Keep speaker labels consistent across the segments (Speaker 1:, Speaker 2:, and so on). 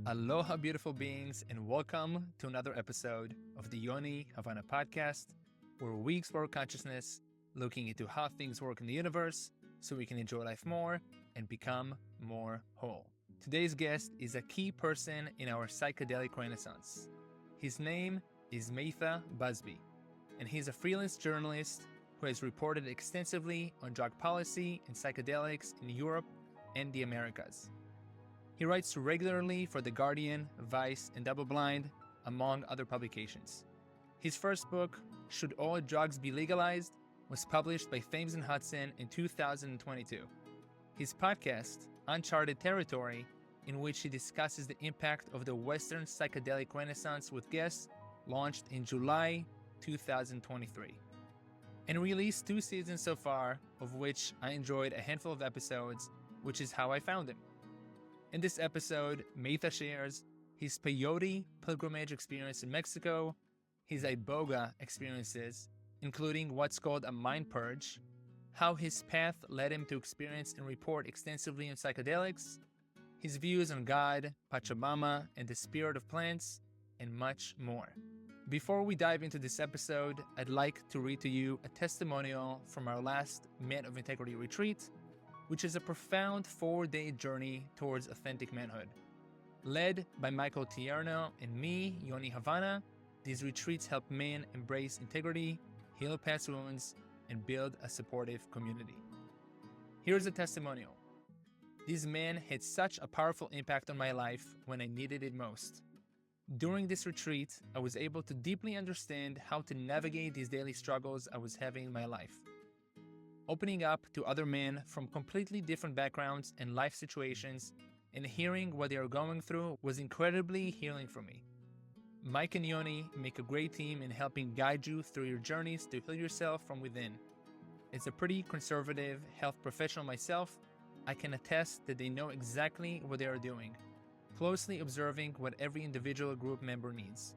Speaker 1: Aloha, beautiful beings, and welcome to another episode of the Yoni Havana Podcast, where we explore consciousness, looking into how things work in the universe so we can enjoy life more and become more whole. Today's guest is a key person in our psychedelic renaissance. His name is Mattha Busby, and he's a freelance journalist who has reported extensively on drug policy and psychedelics in Europe and the Americas. He writes regularly for The Guardian, Vice, and Double Blind, among other publications. His first book, Should All Drugs Be Legalized?, was published by Thames and Hudson in 2022. His podcast, Uncharted Territory, in which he discusses the impact of the Western psychedelic renaissance with guests, launched in July 2023. And released 2 seasons so far, of which I enjoyed a handful of episodes, which is how I found him. In this episode, Mattha shares his PEYOTE pilgrimage experience in Mexico, his IBOGA experiences, including what's called a mind purge, how his path led him to experience and report extensively on psychedelics, his views on God, Pachamama, and the spirit of plants, and much more. Before we dive into this episode, I'd like to read to you a testimonial from our last Men of Integrity retreat, which is a profound 4-day journey towards authentic manhood. Led by Michael Tierno and me, Yoni Havana, these retreats help men embrace integrity, heal past wounds, and build a supportive community. Here's a testimonial. These men had such a powerful impact on my life when I needed it most. During this retreat, I was able to deeply understand how to navigate these daily struggles I was having in my life. Opening up to other men from completely different backgrounds and life situations and hearing what they are going through was incredibly healing for me. Mike and Yoni make a great team in helping guide you through your journeys to heal yourself from within. As a pretty conservative health professional myself, I can attest that they know exactly what they are doing, closely observing what every individual group member needs.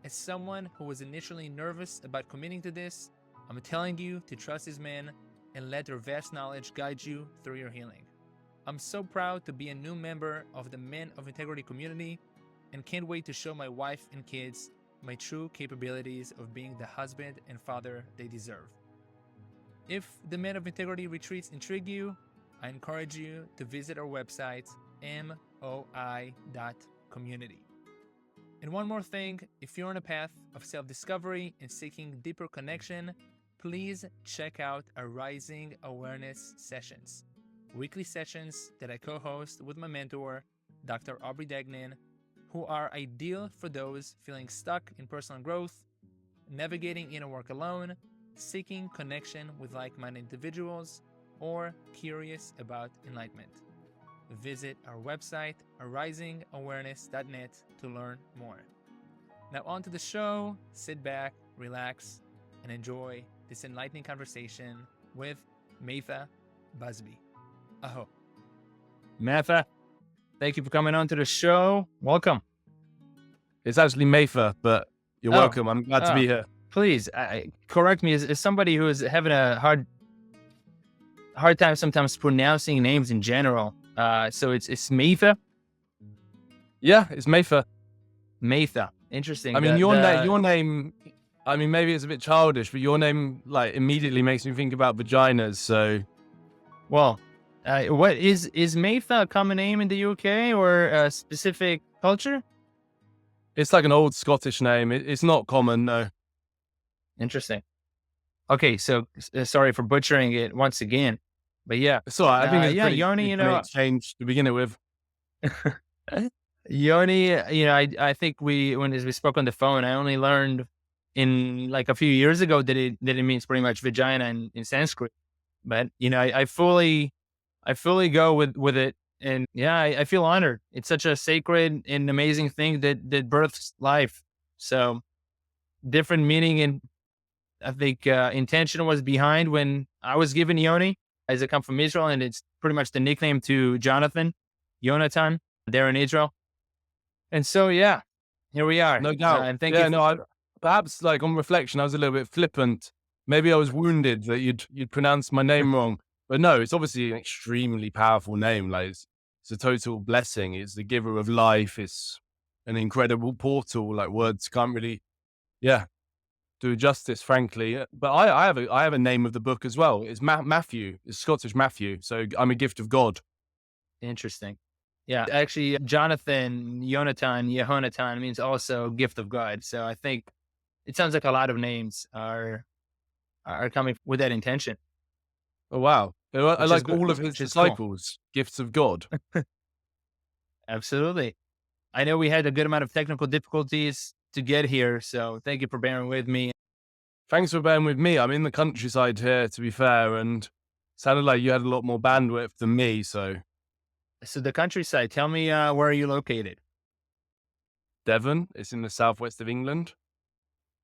Speaker 1: As someone who was initially nervous about committing to this, I'm telling you to trust these men and let their vast knowledge guide you through your healing. I'm so proud to be a new member of the Men of Integrity community and can't wait to show my wife and kids my true capabilities of being the husband and father they deserve. If the Men of Integrity retreats intrigue you, I encourage you to visit our website, moi.community. And one more thing, if you're on a path of self-discovery and seeking deeper connection, please check out our Rising Awareness Sessions, weekly sessions that I co-host with my mentor, Dr. Aubrey Degnan, who are ideal for those feeling stuck in personal growth, navigating inner work alone, seeking connection with like-minded individuals, or curious about enlightenment. Visit our website, arisingawareness.net, to learn more. Now on to the show. Sit back, relax, and enjoy this enlightening conversation with Mattha Busby. Aho. Mattha, thank you for coming on to the show. Welcome.
Speaker 2: It's actually Mattha, but you're welcome. I'm glad to be here.
Speaker 1: Please, correct me as somebody who is having a hard time sometimes pronouncing names in general. So it's Mattha?
Speaker 2: Yeah, it's Mattha.
Speaker 1: Mattha. Interesting.
Speaker 2: I mean, your name, I mean, maybe it's a bit childish, but your name like immediately makes me think about vaginas. So,
Speaker 1: well, what is Mattha a common name in the UK or a specific culture?
Speaker 2: It's like an old Scottish name. It's not common, no.
Speaker 1: Interesting. Okay, so sorry for butchering it once again, but yeah,
Speaker 2: it's all right. I think it's pretty
Speaker 1: Yoni,
Speaker 2: exchange to begin it with.
Speaker 1: Yoni, I think when we spoke on the phone, I only learned in like a few years ago that it means pretty much vagina in Sanskrit. But I fully go with it, and yeah, I feel honored. It's such a sacred and amazing thing that births life. So different meaning, and I think intention was behind when I was given Yoni, as I come from Israel, and it's pretty much the nickname to Jonathan, Yonatan, there in Israel. And so yeah, here we are.
Speaker 2: No doubt.
Speaker 1: And thank you.
Speaker 2: Perhaps like on reflection, I was a little bit flippant. Maybe I was wounded that you'd pronounced my name wrong. But no, it's obviously an extremely powerful name. Like it's It's a total blessing. It's the giver of life. It's an incredible portal. Like words can't really, do justice, frankly. But I have a name of the book as well. It's Matthew. It's Scottish Matthew. So I'm a gift of God.
Speaker 1: Interesting. Yeah, actually, Jonathan, Yehonatan means also gift of God. So I think it sounds like a lot of names are coming with that intention.
Speaker 2: Oh, wow. I like all of his
Speaker 1: which is cool.
Speaker 2: disciples, gifts of God.
Speaker 1: Absolutely. I know we had a good amount of technical difficulties to get here, so thank you for bearing with me.
Speaker 2: Thanks for bearing with me. I'm in the countryside here, to be fair, and sounded like you had a lot more bandwidth than me. So
Speaker 1: The countryside, tell me, where are you located?
Speaker 2: Devon, it's in the southwest of England.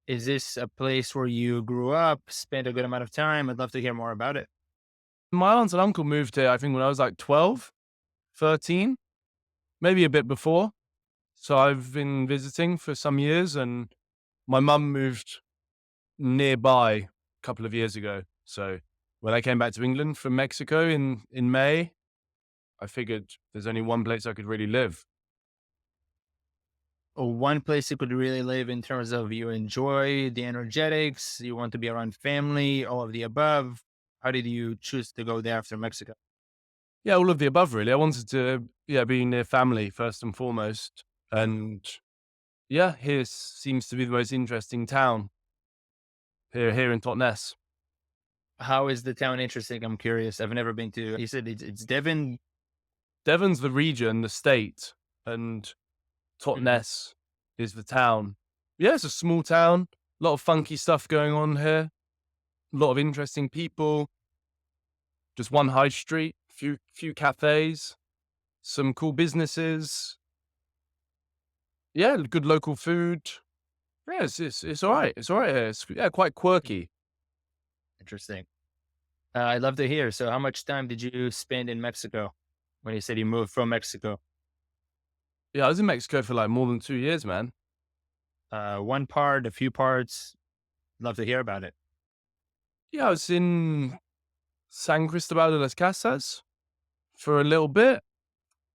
Speaker 1: Is this a place where you grew up, spent a good amount of time? I'd love to hear more about it.
Speaker 2: My aunt and uncle moved here, I think, when I was like 12, 13, maybe a bit before. So I've been visiting for some years, and my mum moved nearby a couple of years ago. So when I came back to England from Mexico in May, I figured there's only one place I could really live.
Speaker 1: One place you could really live in terms of you enjoy the energetics, you want to be around family, all of the above. How did you choose to go there after Mexico?
Speaker 2: Yeah, all of the above, really. I wanted to, be near family first and foremost. And here seems to be the most interesting town here in Totnes.
Speaker 1: How is the town interesting? I'm curious. I've never been to, you said it's Devon.
Speaker 2: Devon's the region, the state, and Totnes is the town. Yeah, it's a small town. A lot of funky stuff going on here. A lot of interesting people. Just one high street, few cafes, some cool businesses. Yeah, good local food. Yeah, it's all right. It's all right here. It's quite quirky.
Speaker 1: Interesting. I'd love to hear. So how much time did you spend in Mexico when you said you moved from Mexico?
Speaker 2: Yeah, I was in Mexico for like more than 2 years, man.
Speaker 1: One part, a few parts. Love to hear about it.
Speaker 2: Yeah, I was in San Cristobal de las Casas for a little bit.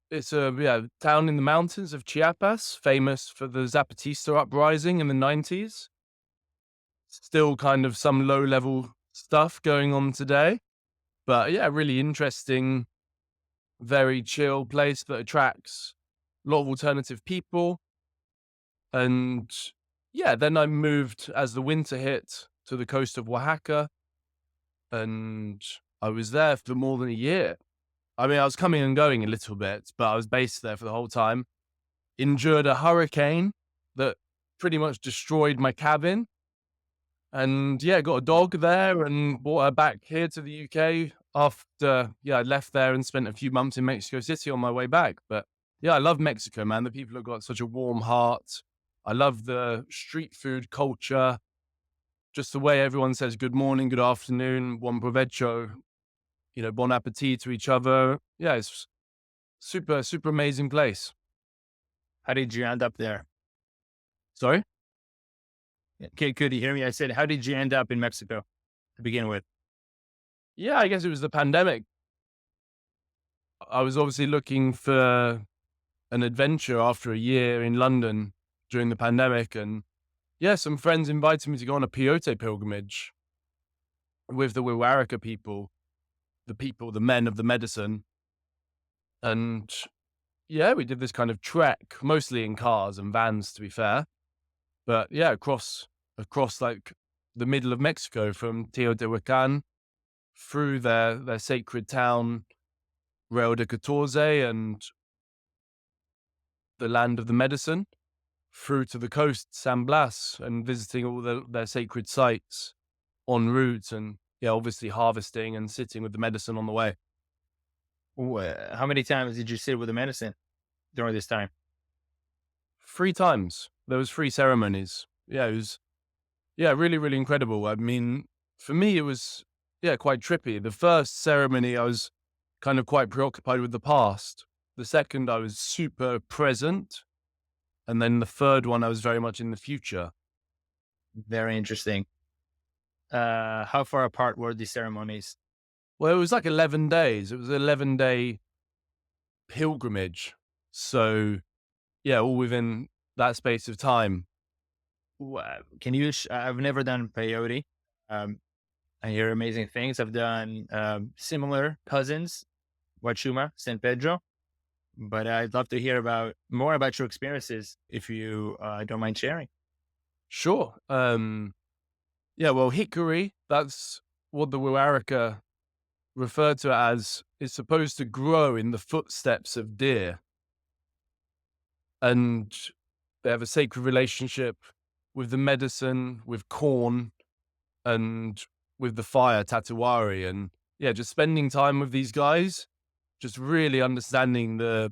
Speaker 2: It's a town in the mountains of Chiapas, famous for the Zapatista uprising in the 90s. Still kind of some low-level stuff going on today. But yeah, really interesting, very chill place that attracts a lot of alternative people. And yeah, then I moved as the winter hit to the coast of Oaxaca. And I was there for more than a year. I mean, I was coming and going a little bit, but I was based there for the whole time. Endured a hurricane that pretty much destroyed my cabin. And yeah, got a dog there and brought her back here to the UK after, I left there and spent a few months in Mexico City on my way back. But yeah, I love Mexico, man. The people have got such a warm heart. I love the street food culture. Just the way everyone says good morning, good afternoon, bon provecho, bon appetit to each other. Yeah, it's super, super amazing place.
Speaker 1: How did you end up there?
Speaker 2: Sorry?
Speaker 1: Okay, could you hear me? I said, how did you end up in Mexico to begin with?
Speaker 2: Yeah, I guess it was the pandemic. I was obviously looking for an adventure after a year in London during the pandemic. And yeah, some friends invited me to go on a peyote pilgrimage with the Wiwarika people, the men of the medicine. And yeah, we did this kind of trek, mostly in cars and vans, to be fair. But yeah, across like the middle of Mexico, from Teotihuacan through their sacred town, Real de Catorce, and the land of the medicine, through to the coast, San Blas, and visiting all their sacred sites en route, and obviously harvesting and sitting with the medicine on the way.
Speaker 1: How many times did you sit with the medicine during this time?
Speaker 2: 3 times. There was 3 ceremonies. Yeah, it was, really, really incredible. I mean, for me, it was, quite trippy. The first ceremony, I was kind of quite preoccupied with the past. The second, I was super present. And then the third one, I was very much in the future.
Speaker 1: Very interesting. How far apart were these ceremonies?
Speaker 2: Well, it was like 11 days. It was an 11-day pilgrimage. So yeah, all within that space of time.
Speaker 1: Can you? I've never done peyote. Um, I hear amazing things. I've done similar cousins, Wachuma, San Pedro, but I'd love to hear about more about your experiences if you don't mind sharing.
Speaker 2: Sure. Yeah, well, hickory, that's what the Wiwarika referred to it as, is supposed to grow in the footsteps of deer. And they have a sacred relationship with the medicine, with corn, and with the fire, Tatuari. And yeah, just spending time with these guys, just really understanding the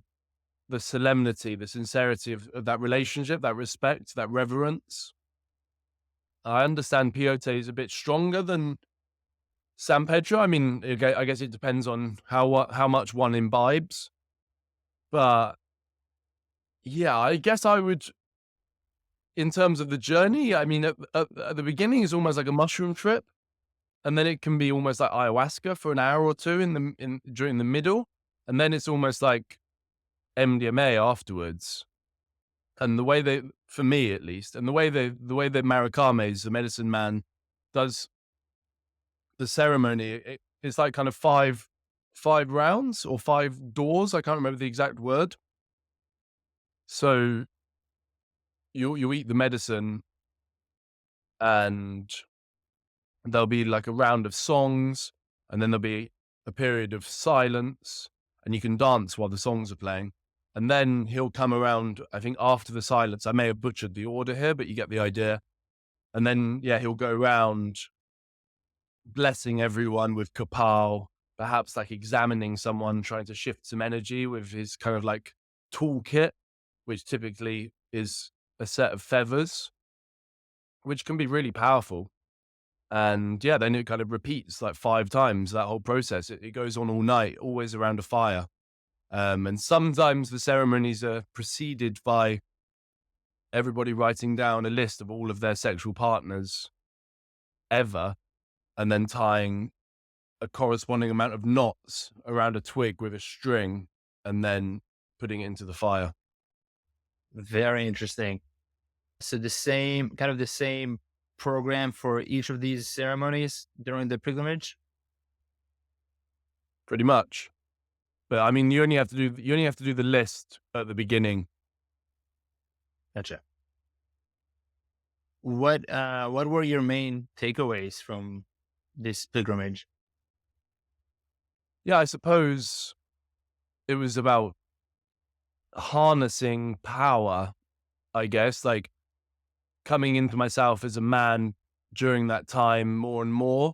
Speaker 2: solemnity, the sincerity of that relationship, that respect, that reverence. I understand peyote is a bit stronger than San Pedro. I mean, I guess it depends on how much one imbibes. But yeah, I guess I would, in terms of the journey, I mean, at the beginning is almost like a mushroom trip, and then it can be almost like ayahuasca for an hour or two during the middle, and then it's almost like MDMA afterwards. And the way for me at least, and the way that Marikames, the medicine man, does the ceremony, it's like kind of five rounds or 5 doors. I can't remember the exact word. So you eat the medicine, and there'll be like a round of songs, and then there'll be a period of silence, and you can dance while the songs are playing. And then he'll come around, I think after the silence, I may have butchered the order here, but you get the idea. And then, yeah, he'll go around blessing everyone with kapal, perhaps like examining someone, trying to shift some energy with his kind of like toolkit, which typically is a set of feathers, which can be really powerful. And yeah, then it kind of repeats like 5 times, that whole process. It goes on all night, always around a fire. And sometimes the ceremonies are preceded by everybody writing down a list of all of their sexual partners ever, and then tying a corresponding amount of knots around a twig with a string, and then putting it into the fire.
Speaker 1: Very interesting. So the same program for each of these ceremonies during the pilgrimage?
Speaker 2: Pretty much. But I mean, you only have to do the list at the beginning.
Speaker 1: Gotcha. What were your main takeaways from this pilgrimage?
Speaker 2: Yeah, I suppose it was about harnessing power, I guess, like coming into myself as a man during that time more and more,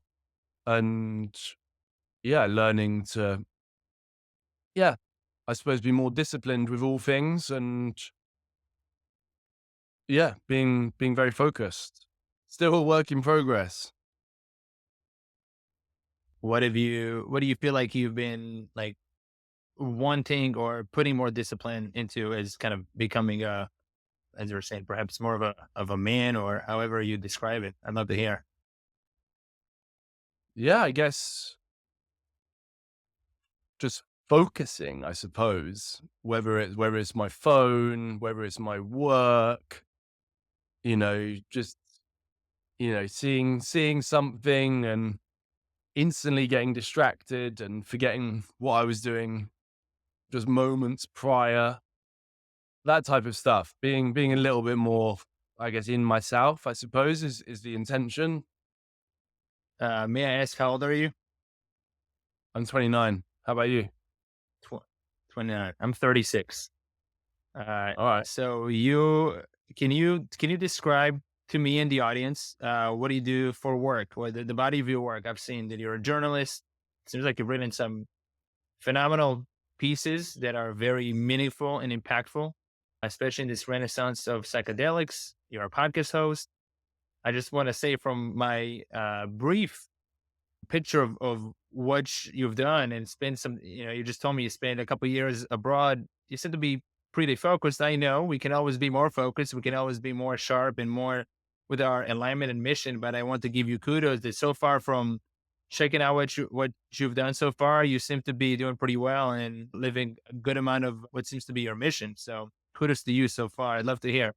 Speaker 2: and yeah, learning to, yeah, I suppose be more disciplined with all things, and yeah, being very focused. Still a work in progress.
Speaker 1: What do you feel like you've been like wanting or putting more discipline into as kind of becoming as you were saying, perhaps more of a man, or however you describe it? I'd love to hear.
Speaker 2: Yeah, I guess just focusing, I suppose, whether it's my phone, whether it's my work, just, seeing something and instantly getting distracted and forgetting what I was doing just moments prior, that type of stuff. Being a little bit more, I guess, in myself, I suppose, is the intention.
Speaker 1: May I ask, how old are you?
Speaker 2: I'm 29. How about you?
Speaker 1: 29. I'm 36.
Speaker 2: All right.
Speaker 1: So can you describe to me and the audience what do you do for work? What the body of your work? I've seen that you're a journalist. Seems like you've written some phenomenal pieces that are very meaningful and impactful, especially in this renaissance of psychedelics. You're a podcast host. I just want to say from my brief picture of what you've done, and spend some, you just told me you spent a couple of years abroad. You said to be pretty focused. I know we can always be more focused. We can always be more sharp and more with our alignment and mission. But I want to give you kudos that so far from checking out what you've done so far. You seem to be doing pretty well and living a good amount of what seems to be your mission. So kudos to you so far. I'd love to hear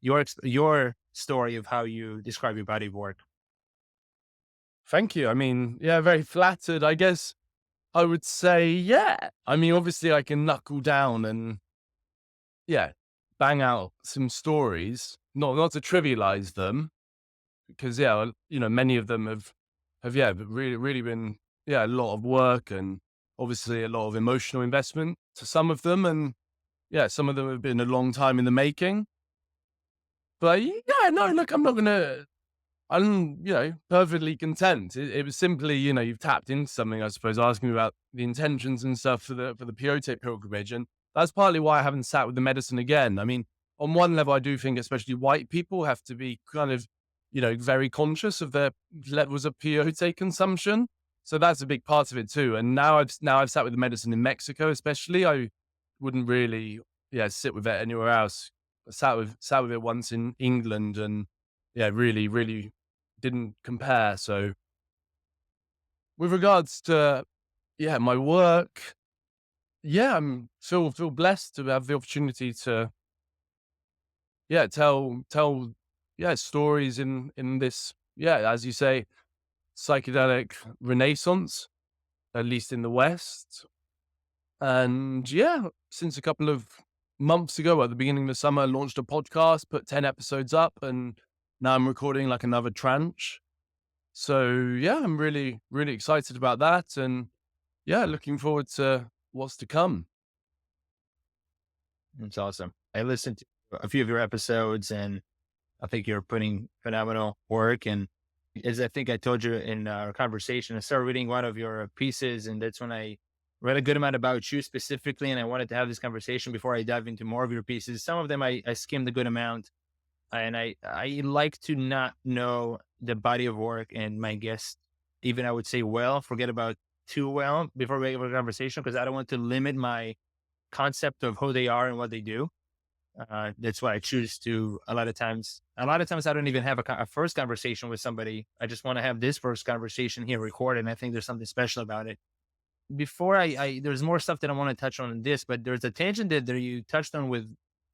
Speaker 1: your story of how you describe your body of work.
Speaker 2: Thank you. I mean, yeah, very flattered. I guess I would say, yeah. I mean, obviously I can knuckle down and, yeah, bang out some stories, not to trivialize them, because, yeah, many of them have really, really been, a lot of work and obviously a lot of emotional investment to some of them. And yeah, some of them have been a long time in the making. But yeah, no, look, I'm, perfectly content. It was simply, you've tapped into something, I suppose, asking me about the intentions and stuff for the PEYOTE pilgrimage. And that's partly why I haven't sat with the medicine again. I mean, on one level, I do think especially white people have to be kind of, very conscious of their levels of PEYOTE consumption. So that's a big part of it too. And now I've sat with the medicine in Mexico, especially. I wouldn't really, sit with it anywhere else. I sat with it once in England, and yeah, really, really didn't compare. So with regards to, my work, I'm feel blessed to have the opportunity to, tell, stories in this, as you say, psychedelic renaissance, at least in the West. And yeah, since a couple of months ago at the beginning of the summer, I launched a podcast, put 10 episodes up, and now I'm recording like another tranche. So yeah, I'm really, really excited about that. And yeah, looking forward to what's to come.
Speaker 1: That's awesome. I listened to a few of your episodes, and I think you're putting phenomenal work. And as I think I told you in our conversation, I started reading one of your pieces, and that's when I read a good amount about you specifically. And I wanted to have this conversation before I dive into more of your pieces. Some of them I skimmed a good amount, and I like to not know the body of work and my guests, even I would say well, forget about too well before we have a conversation, because I don't want to limit my concept of who they are and what they do. That's why I choose to a lot of times I don't even have a first conversation with somebody. I just want to have this first conversation here recorded. And I think there's something special about it. Before there's more stuff that I want to touch on in this, but there's a tangent that you touched on with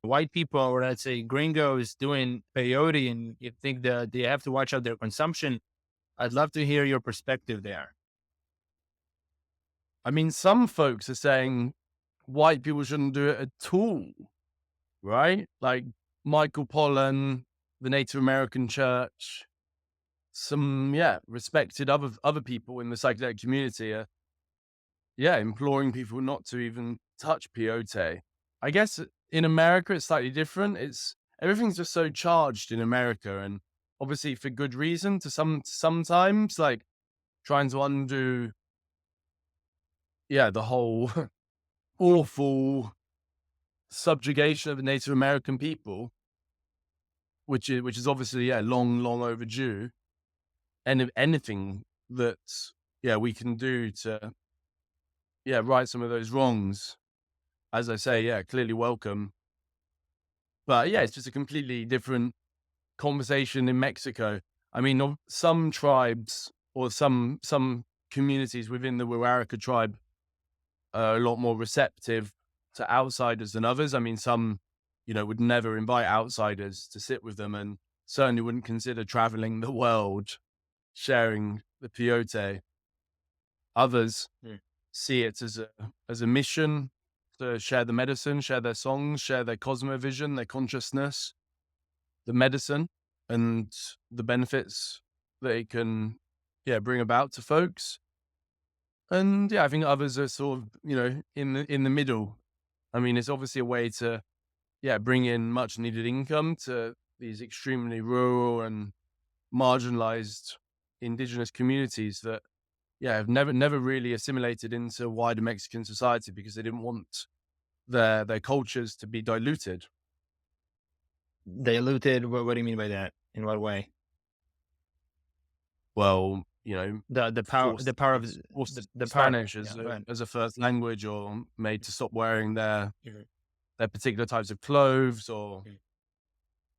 Speaker 1: white people, or let's say gringos doing peyote, and you think that they have to watch out their consumption. I'd love to hear your perspective there.
Speaker 2: I mean, some folks are saying white people shouldn't do it at all, right? Like Michael Pollan, the Native American Church, some, respected other people in the psychedelic community are, imploring people not to even touch peyote. I guess in America, it's slightly different. Everything's just so charged in America, and obviously for good reason sometimes, like trying to undo, the whole awful subjugation of the Native American people, which is obviously, long overdue. And if anything that, we can do to, right some of those wrongs, as I say, clearly welcome. But yeah, it's just a completely different conversation in Mexico. I mean, some tribes or some communities within the Huarca tribe are a lot more receptive to outsiders than others. I mean, some, would never invite outsiders to sit with them, and certainly wouldn't consider traveling the world sharing the peyote. Others see it as a mission to share the medicine, share their songs, share their cosmovision, their consciousness, the medicine, and the benefits that it can, bring about to folks. And I think others are sort of, in the middle. I mean, it's obviously a way to, bring in much needed income to these extremely rural and marginalized indigenous communities that, have never really assimilated into wider Mexican society because they didn't want their cultures to be diluted.
Speaker 1: Diluted? What do you mean by that? In what way?
Speaker 2: Well,
Speaker 1: the power of the
Speaker 2: Spanish
Speaker 1: power,
Speaker 2: as a first language, or made to stop wearing their particular types of clothes, or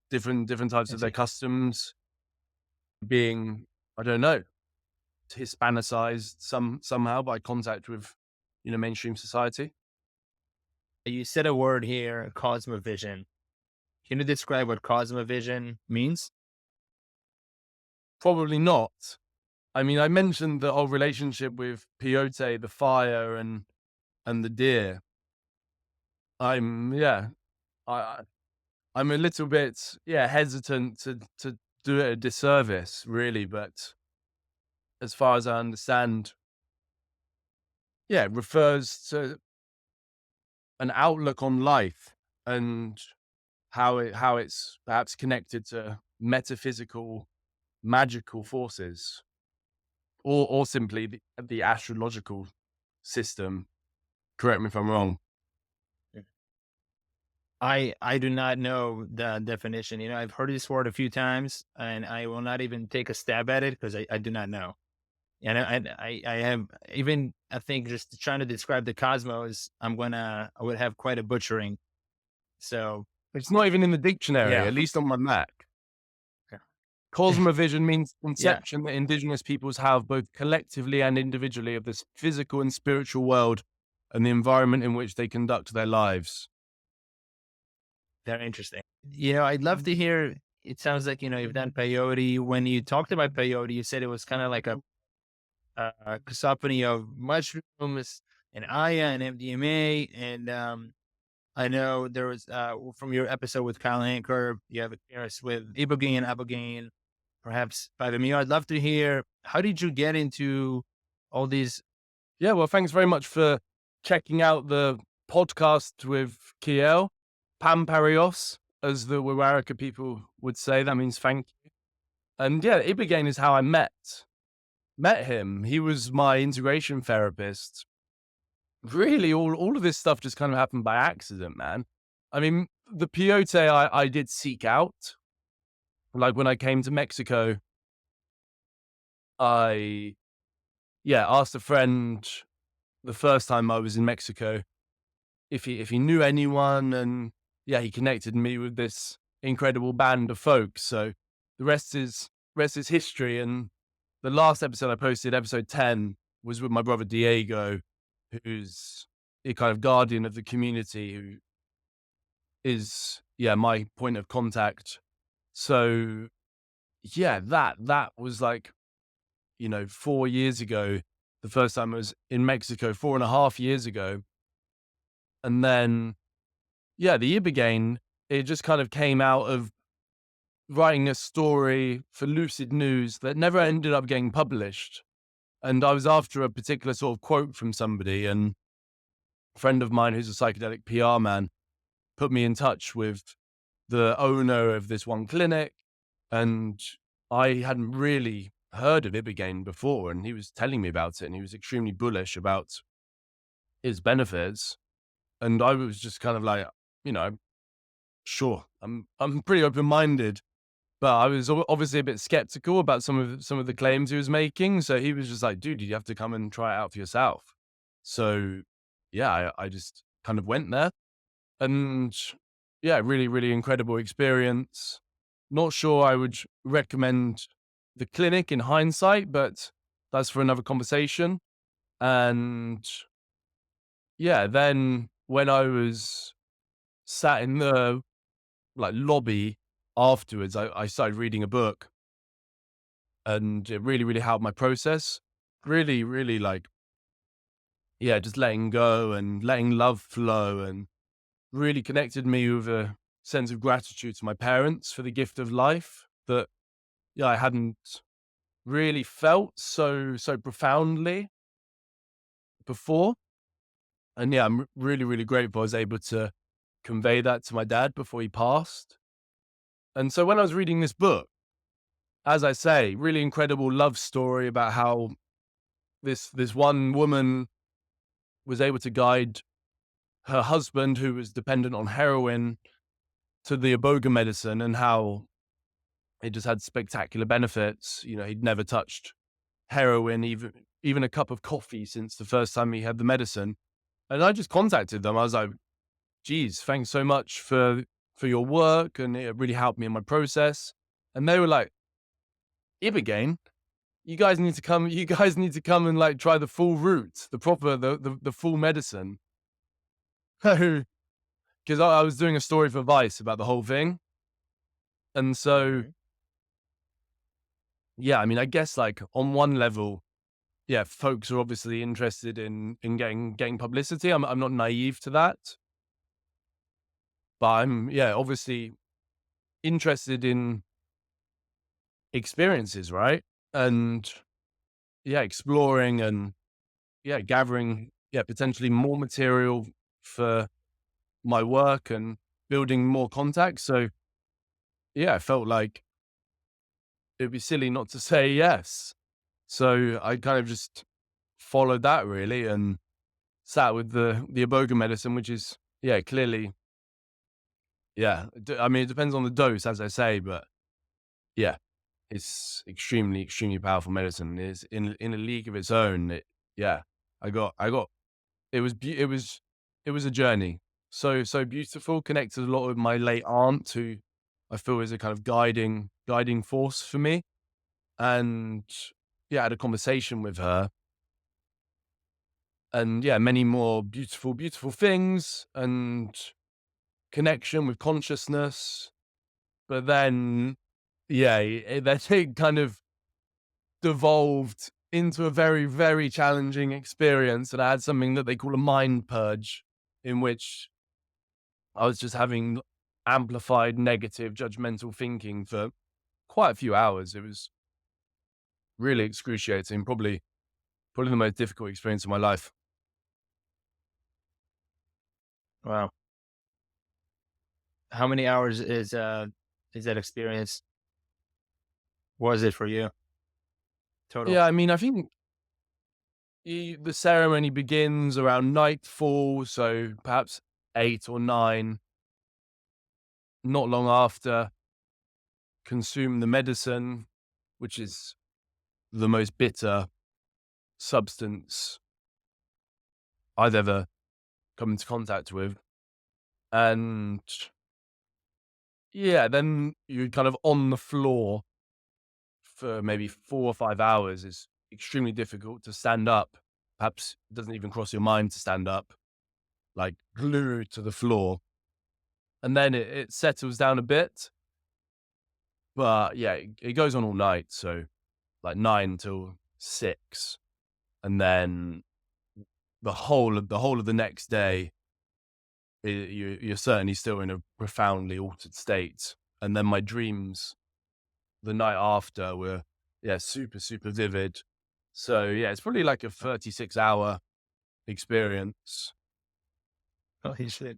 Speaker 2: different types of their customs being, I don't know, Hispanicized somehow by contact with, mainstream society.
Speaker 1: You said a word here, cosmovision. Can you describe what cosmovision means?
Speaker 2: Probably not. I mean, I mentioned the whole relationship with peyote, the fire, and the deer. I'm I I'm a little bit hesitant to do it a disservice, really, but as far as I understand, it refers to an outlook on life and how it's perhaps connected to metaphysical, magical forces, or simply the astrological system. Correct me if I'm wrong.
Speaker 1: I do not know the definition. I've heard this word a few times, and I will not even take a stab at it because I do not know. And I have even, I think, just trying to describe the cosmos, I would have quite a butchering. So
Speaker 2: It's not even in the dictionary,
Speaker 1: yeah,
Speaker 2: at least on my Mac.
Speaker 1: yeah,
Speaker 2: Cosmovision means
Speaker 1: yeah.
Speaker 2: conception that indigenous peoples have both collectively and individually of this physical and spiritual world and the environment in which they conduct their lives.
Speaker 1: Very interesting. I'd love to hear. It sounds like you've done peyote. When you talked about peyote, you said it was kind of like a cacophony of mushrooms and Aya and MDMA. And I know there was from your episode with Kyle Anker, you have experience with ibogaine and abogaine, perhaps 5-MeO. I'd love to hear, how did you get into all these?
Speaker 2: Yeah, well, thanks very much for checking out the podcast with Kiel. Pamparios, as the Wawarika people would say. That means thank you. And yeah, ibogaine is how I met him. He was my integration therapist. Really, all of this stuff just kind of happened by accident, man. I mean, the peyote I did seek out. Like when I came to Mexico, I asked a friend the first time I was in Mexico if he knew anyone, and he connected me with this incredible band of folks. So the rest is history. And the last episode I posted, episode 10, was with my brother Diego, who's a kind of guardian of the community, who is my point of contact. So that was like 4 years ago. The first time I was in Mexico, 4.5 years ago. And then the ibogaine, it just kind of came out of writing a story for Lucid News that never ended up getting published. And I was after a particular sort of quote from somebody, and a friend of mine who's a psychedelic PR man put me in touch with the owner of this one clinic. And I hadn't really heard of ibogaine before, and he was telling me about it, and he was extremely bullish about its benefits. And I was just kind of like, sure, I'm pretty open-minded, but I was obviously a bit skeptical about some of the claims he was making. So he was just like, dude, you have to come and try it out for yourself. So I just kind of went there, and really, really incredible experience. Not sure I would recommend the clinic in hindsight, but that's for another conversation. And then when I was sat in the lobby afterwards, I started reading a book, and it really, really helped my process. Really, really just letting go and letting love flow, and really connected me with a sense of gratitude to my parents for the gift of life that I hadn't really felt so profoundly before. And I'm really, really grateful I was able to convey that to my dad before he passed. And so when I was reading this book, as I say, really incredible love story about how this one woman was able to guide her husband, who was dependent on heroin, to the IBOGA medicine, and how it just had spectacular benefits. He'd never touched heroin, even a cup of coffee, since the first time he had the medicine. And I just contacted them. I was like, geez, thanks so much for your work, and it really helped me in my process. And they were like, ibogaine? you guys need to come. You guys need to come and like try the full route, the proper, the full medicine. Because I was doing a story for Vice about the whole thing, and so
Speaker 1: Mhm.
Speaker 2: yeah, I mean, I guess like on one level, yeah, folks are obviously interested in getting publicity. I'm not naive to that, but I'm obviously interested in experiences, right? And exploring and gathering potentially more material for my work and building more contacts. So I felt like it'd be silly not to say yes. So I kind of just followed that really and sat with the IBOGA medicine, which is clearly I mean, it depends on the dose, as I say, but yeah, it's extremely, extremely powerful medicine. It's in a league of its own. I got it was it was a journey. So beautiful. Connected a lot with my late aunt, who I feel is a kind of guiding force for me. And I had a conversation with her, and many more beautiful, beautiful things and connection with consciousness. But then, it kind of devolved into a very, very challenging experience. And I had something that they call a mind purge, in which I was just having amplified negative judgmental thinking for quite a few hours. It was really excruciating, probably the most difficult experience of my life.
Speaker 1: Wow. How many hours is that experience? Was it for you total?
Speaker 2: Yeah, I mean, I think the ceremony begins around nightfall, so perhaps 8 or 9. Not long after, consume the medicine, which is the most bitter substance I've ever come into contact with. And then you're kind of on the floor for maybe 4 or 5 hours. Is extremely difficult to stand up. Perhaps it doesn't even cross your mind to stand up, like glued to the floor. And then it settles down a bit. But it goes on all night. So like 9 till 6. And then the whole of the next day, you're certainly still in a profoundly altered state. And then my dreams the night after were super, super vivid. So it's probably like a 36-hour experience.
Speaker 1: Holy shit.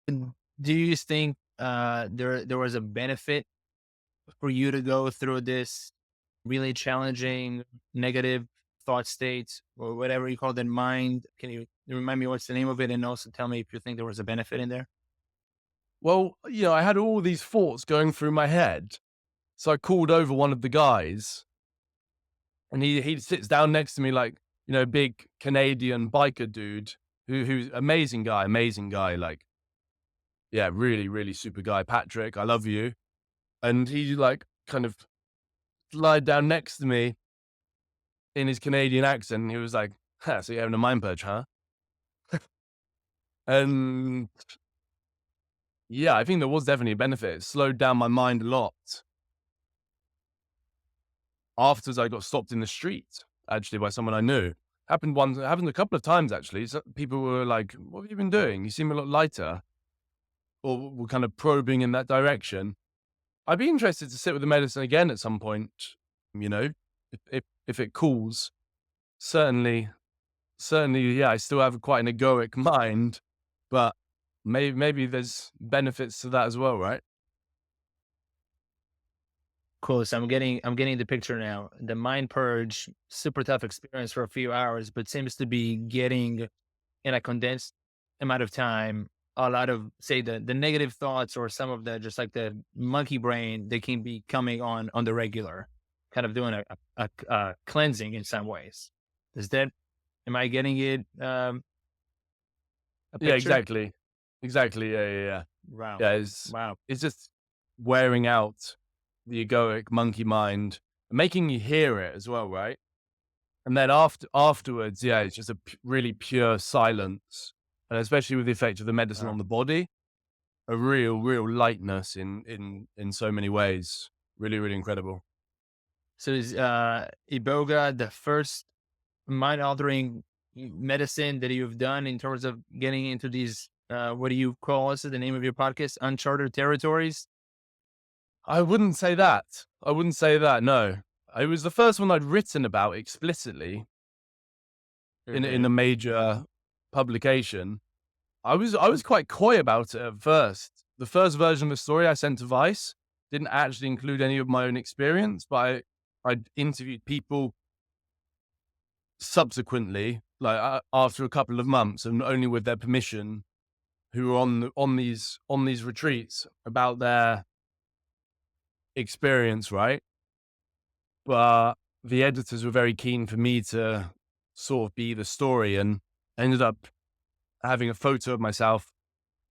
Speaker 1: And do you think there was a benefit for you to go through this really challenging negative thought states or whatever you call it in mind? Can you remind me what's the name of it, and also tell me if you think there was a benefit in there?
Speaker 2: Well, I had all these thoughts going through my head. So I called over one of the guys, and he sits down next to me like, big Canadian biker dude who's amazing guy, like, really, really super guy. Patrick, I love you. And he like kind of lied down next to me in his Canadian accent. And he was like, so you're having a mind purge, huh? And I think there was definitely a benefit. It slowed down my mind a lot. Afterwards, I got stopped in the street, actually, by someone I knew. Happened a couple of times, actually. So people were like, what have you been doing? You seem a lot lighter. Or were kind of probing in that direction. I'd be interested to sit with the medicine again at some point, if it cools. Certainly, I still have quite an egoic mind, but maybe there's benefits to that as well, right?
Speaker 1: Cool. So I'm getting the picture now. The mind purge, super tough experience for a few hours, but seems to be getting in a condensed amount of time a lot of, say, the negative thoughts or some of the, just like the monkey brain, they can be coming on the regular, kind of doing a cleansing in some ways. Is that, am I getting it a
Speaker 2: Yeah,
Speaker 1: picture?
Speaker 2: exactly. Exactly. Yeah.
Speaker 1: Wow.
Speaker 2: Yeah,
Speaker 1: Wow.
Speaker 2: it's just wearing out the egoic monkey mind making you hear it as well, right? And then afterwards, yeah, it's just a really pure silence, and especially with the effect of the medicine on the body, a real lightness in so many ways. Really, really incredible.
Speaker 1: So is IBOGA the first mind-altering medicine that you've done in terms of getting into these, what do you call this? The name of your podcast, uncharted territories?
Speaker 2: I wouldn't say that. No, it was the first one I'd written about explicitly in a major publication. I was quite coy about it at first. The first version of the story I sent to Vice didn't actually include any of my own experience, but I'd interviewed people subsequently, like after a couple of months, and only with their permission, who were on these retreats about their experience, right? But the editors were very keen for me to sort of be the story, and I ended up having a photo of myself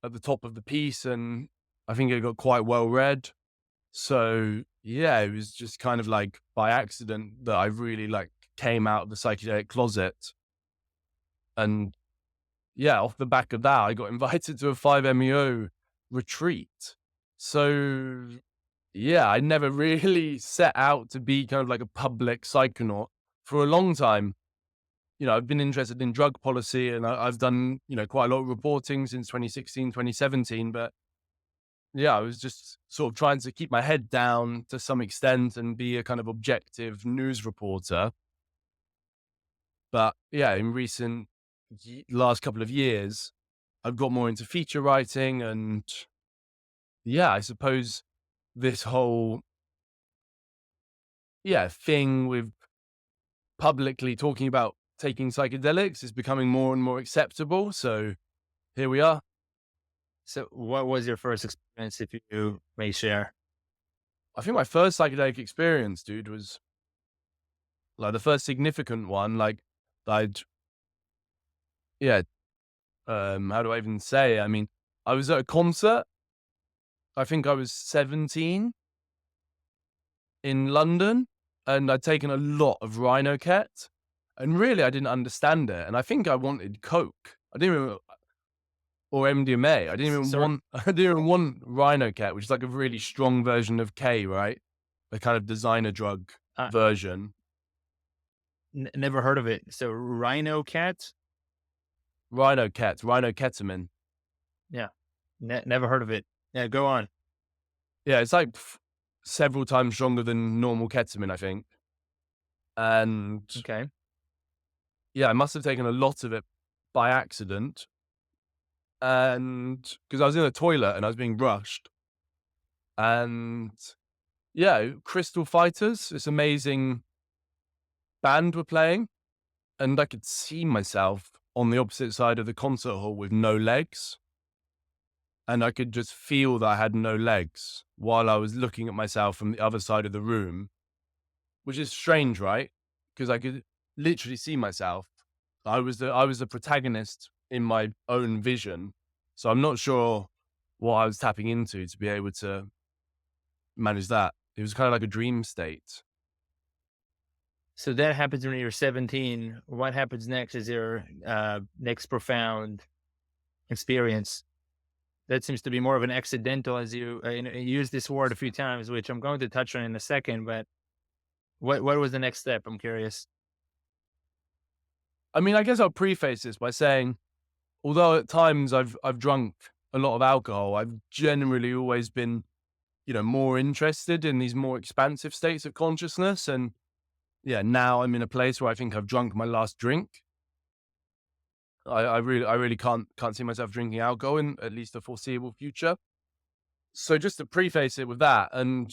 Speaker 2: at the top of the piece, and I think it got quite well read. So yeah, it was just kind of like by accident that I really like came out of the psychedelic closet. And yeah, off the back of that, I got invited to a 5-MeO retreat. So yeah, I never really set out to be kind of like a public psychonaut for a long time. You know, I've been interested in drug policy, and I've done, you know, quite a lot of reporting since 2016, 2017. But yeah, I was just sort of trying to keep my head down to some extent and be a kind of objective news reporter. But yeah, in recent last couple of years, I've got more into feature writing, and yeah, I suppose this whole thing with publicly talking about taking psychedelics is becoming more and more acceptable. So here we are.
Speaker 1: So what was your first experience, if you may share?
Speaker 2: I think my first psychedelic experience, dude, was like the first significant one. Like I'd, how do I even say? I mean, I was at a concert. I think I was 17 in London, and I'd taken a lot of rhinoket, and really I didn't understand it. And I think I wanted coke. I didn't even, or MDMA. I didn't even want rhinoket, which is like a really strong version of K, right? A kind of designer drug version.
Speaker 1: Never heard of it. So rhinoket,
Speaker 2: rhinoketamine.
Speaker 1: Yeah, never heard of it. Yeah, go on.
Speaker 2: Yeah, it's like several times stronger than normal ketamine, I think. And
Speaker 1: okay,
Speaker 2: yeah, I must have taken a lot of it by accident. And because I was in the toilet and I was being brushed. And yeah, Crystal Fighters, this amazing band were playing. And I could see myself on the opposite side of the concert hall with no legs. And I could just feel that I had no legs while I was looking at myself from the other side of the room, which is strange, right? Because I could literally see myself. I was the protagonist in my own vision. So I'm not sure what I was tapping into to be able to manage that. It was kind of like a dream state.
Speaker 1: So that happens when you're 17. What happens next? Is your next profound experience? That seems to be more of an accidental, as you used this word a few times, which I'm going to touch on in a second. But what was the next step? I'm curious.
Speaker 2: I mean, I guess I'll preface this by saying, although at times I've drunk a lot of alcohol, I've generally always been, you know, more interested in these more expansive states of consciousness. And yeah, now I'm in a place where I think I've drunk my last drink. I really can't see myself drinking alcohol in at least the foreseeable future. So just to preface it with that, and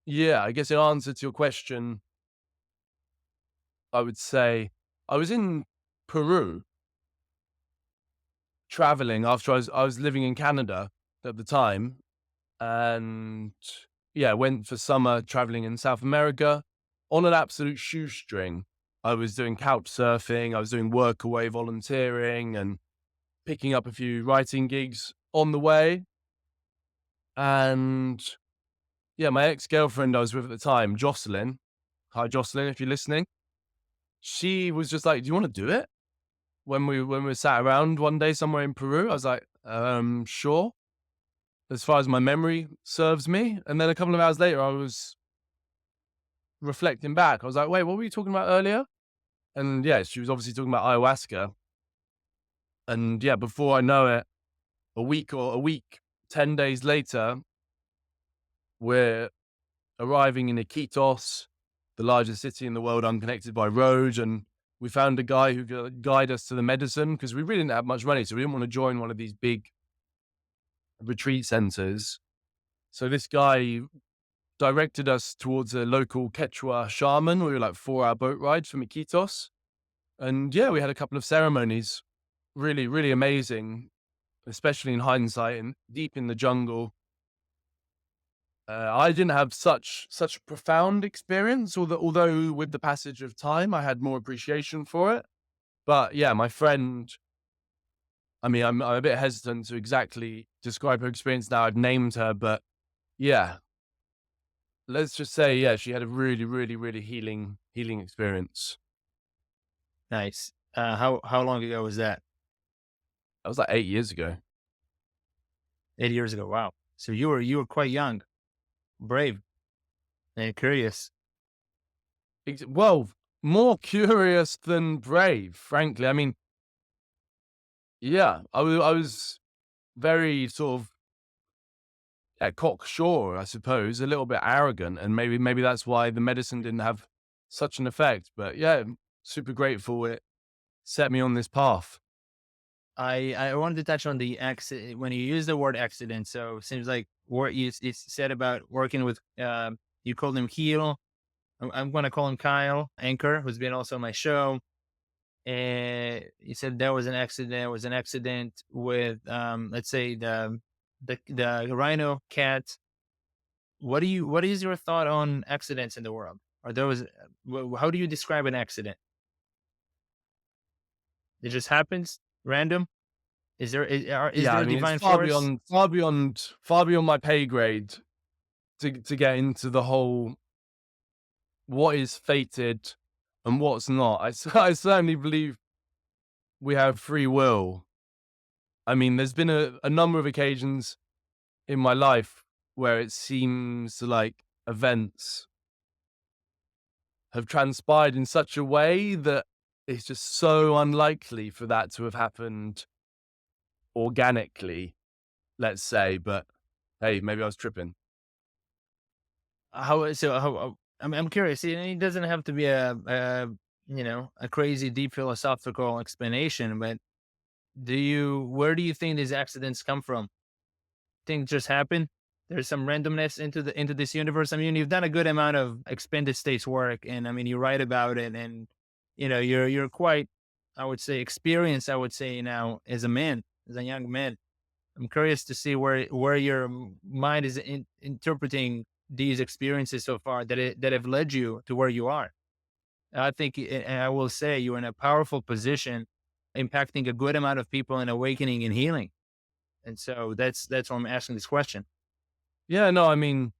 Speaker 2: yeah, I guess in answer to your question, I would say I was in Peru traveling after I was living in Canada at the time, and yeah, went for summer traveling in South America on an absolute shoestring. I was doing couch surfing, I was doing workaway volunteering and picking up a few writing gigs on the way. And yeah, my ex-girlfriend I was with at the time, Jocelyn, Hi, Jocelyn, if you're listening. She was just like, "Do you want to do it?" When we sat around one day somewhere in Peru, I was like, sure, as far as my memory serves me. And then a couple of hours later, I was reflecting back. I was like, wait, what were you talking about earlier? And yeah, she was obviously talking about ayahuasca. And yeah, before I know it, a week, 10 days later, we're arriving in Iquitos, the largest city in the world unconnected by road. And we found a guy who could guide us to the medicine because we really didn't have much money. So we didn't want to join one of these big retreat centers. So this guy directed us towards a local Quechua shaman. We were like 4-hour boat ride from Iquitos. And yeah, we had a couple of ceremonies. Really, really amazing, especially in hindsight and deep in the jungle. I didn't have such a profound experience, although with the passage of time, I had more appreciation for it. But yeah, my friend, I mean, I'm a bit hesitant to exactly describe her experience now. I've named her, but yeah, let's just say, yeah, she had a really, really, really healing experience.
Speaker 1: Nice. How long ago was that?
Speaker 2: That was like 8 years ago.
Speaker 1: 8 years ago. Wow. So you were quite young, brave, and curious.
Speaker 2: Well, more curious than brave, frankly. I mean, yeah, I was very sort of cocksure, I suppose, a little bit arrogant, and maybe that's why the medicine didn't have such an effect. But yeah, super grateful it set me on this path.
Speaker 1: I wanted to touch on the accident when you use the word accident. So it seems like what you said about working with, you called him Heel. I'm going to call him Kyle Anchor, who's been also on my show. And you said there was an accident. There was an accident with, let's say the rhino cat. What is your thought on accidents in the world? Are those, how do you describe an accident? It just happens random. Is there is
Speaker 2: Yeah,
Speaker 1: there
Speaker 2: I
Speaker 1: a
Speaker 2: mean, it's
Speaker 1: divine force?
Speaker 2: far beyond my pay grade to get into the whole what is fated and what's not. I certainly believe we have free will. I mean, there's been a number of occasions in my life where it seems like events have transpired in such a way that it's just so unlikely for that to have happened organically, let's say. But hey, maybe I was tripping.
Speaker 1: I'm curious. It doesn't have to be a crazy deep philosophical explanation, but where do you think these accidents come from? Things just happen. There's some randomness into this universe. I mean, you've done a good amount of expanded states work, and I mean, you write about it, and you're quite, I would say, experienced. I would say now as a man, as a young man. I'm curious to see where your mind is interpreting these experiences so far that have led you to where you are. I think, and I will say, you're in a powerful position, impacting a good amount of people and awakening and healing. And so that's why I'm asking this question.
Speaker 2: Yeah, no, I mean,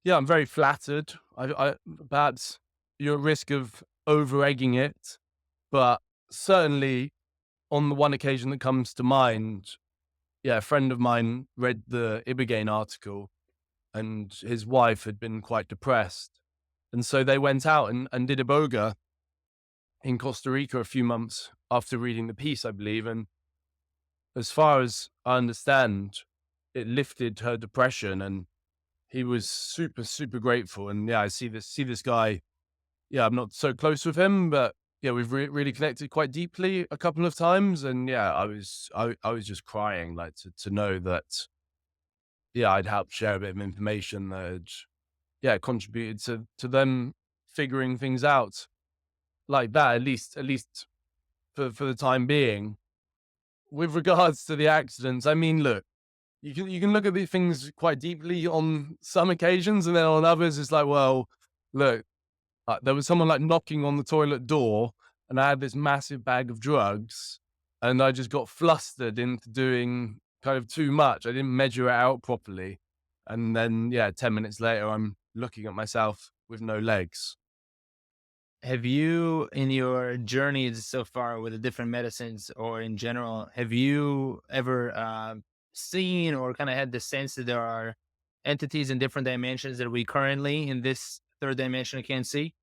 Speaker 2: yeah, I'm very flattered. I perhaps you're at risk of over egging it, but certainly on the one occasion that comes to mind, yeah, a friend of mine read the IBOGA article and his wife had been quite depressed. And so they went out and did IBOGA in Costa Rica a few months after reading the piece, I believe. And as far as I understand, it lifted her depression and he was super, super grateful. And yeah, I see this guy. Yeah, I'm not so close with him, but yeah, we've really connected quite deeply a couple of times. And yeah, I was just crying, like to know that, yeah, I'd helped share a bit of information that had, yeah, contributed to them figuring things out like that, at least for the time being. With regards to the accidents, I mean, look, you can look at these things quite deeply on some occasions, and then on others, it's like, well, look, there was someone like knocking on the toilet door, and I had this massive bag of drugs, and I just got flustered into doing kind of too much. I didn't measure it out properly, and then yeah, 10 minutes later, I'm looking at myself with no legs.
Speaker 1: Have you, in your journeys so far with the different medicines or in general, have you ever seen or kind of had the sense that there are entities in different dimensions that we currently in this third dimension can't see?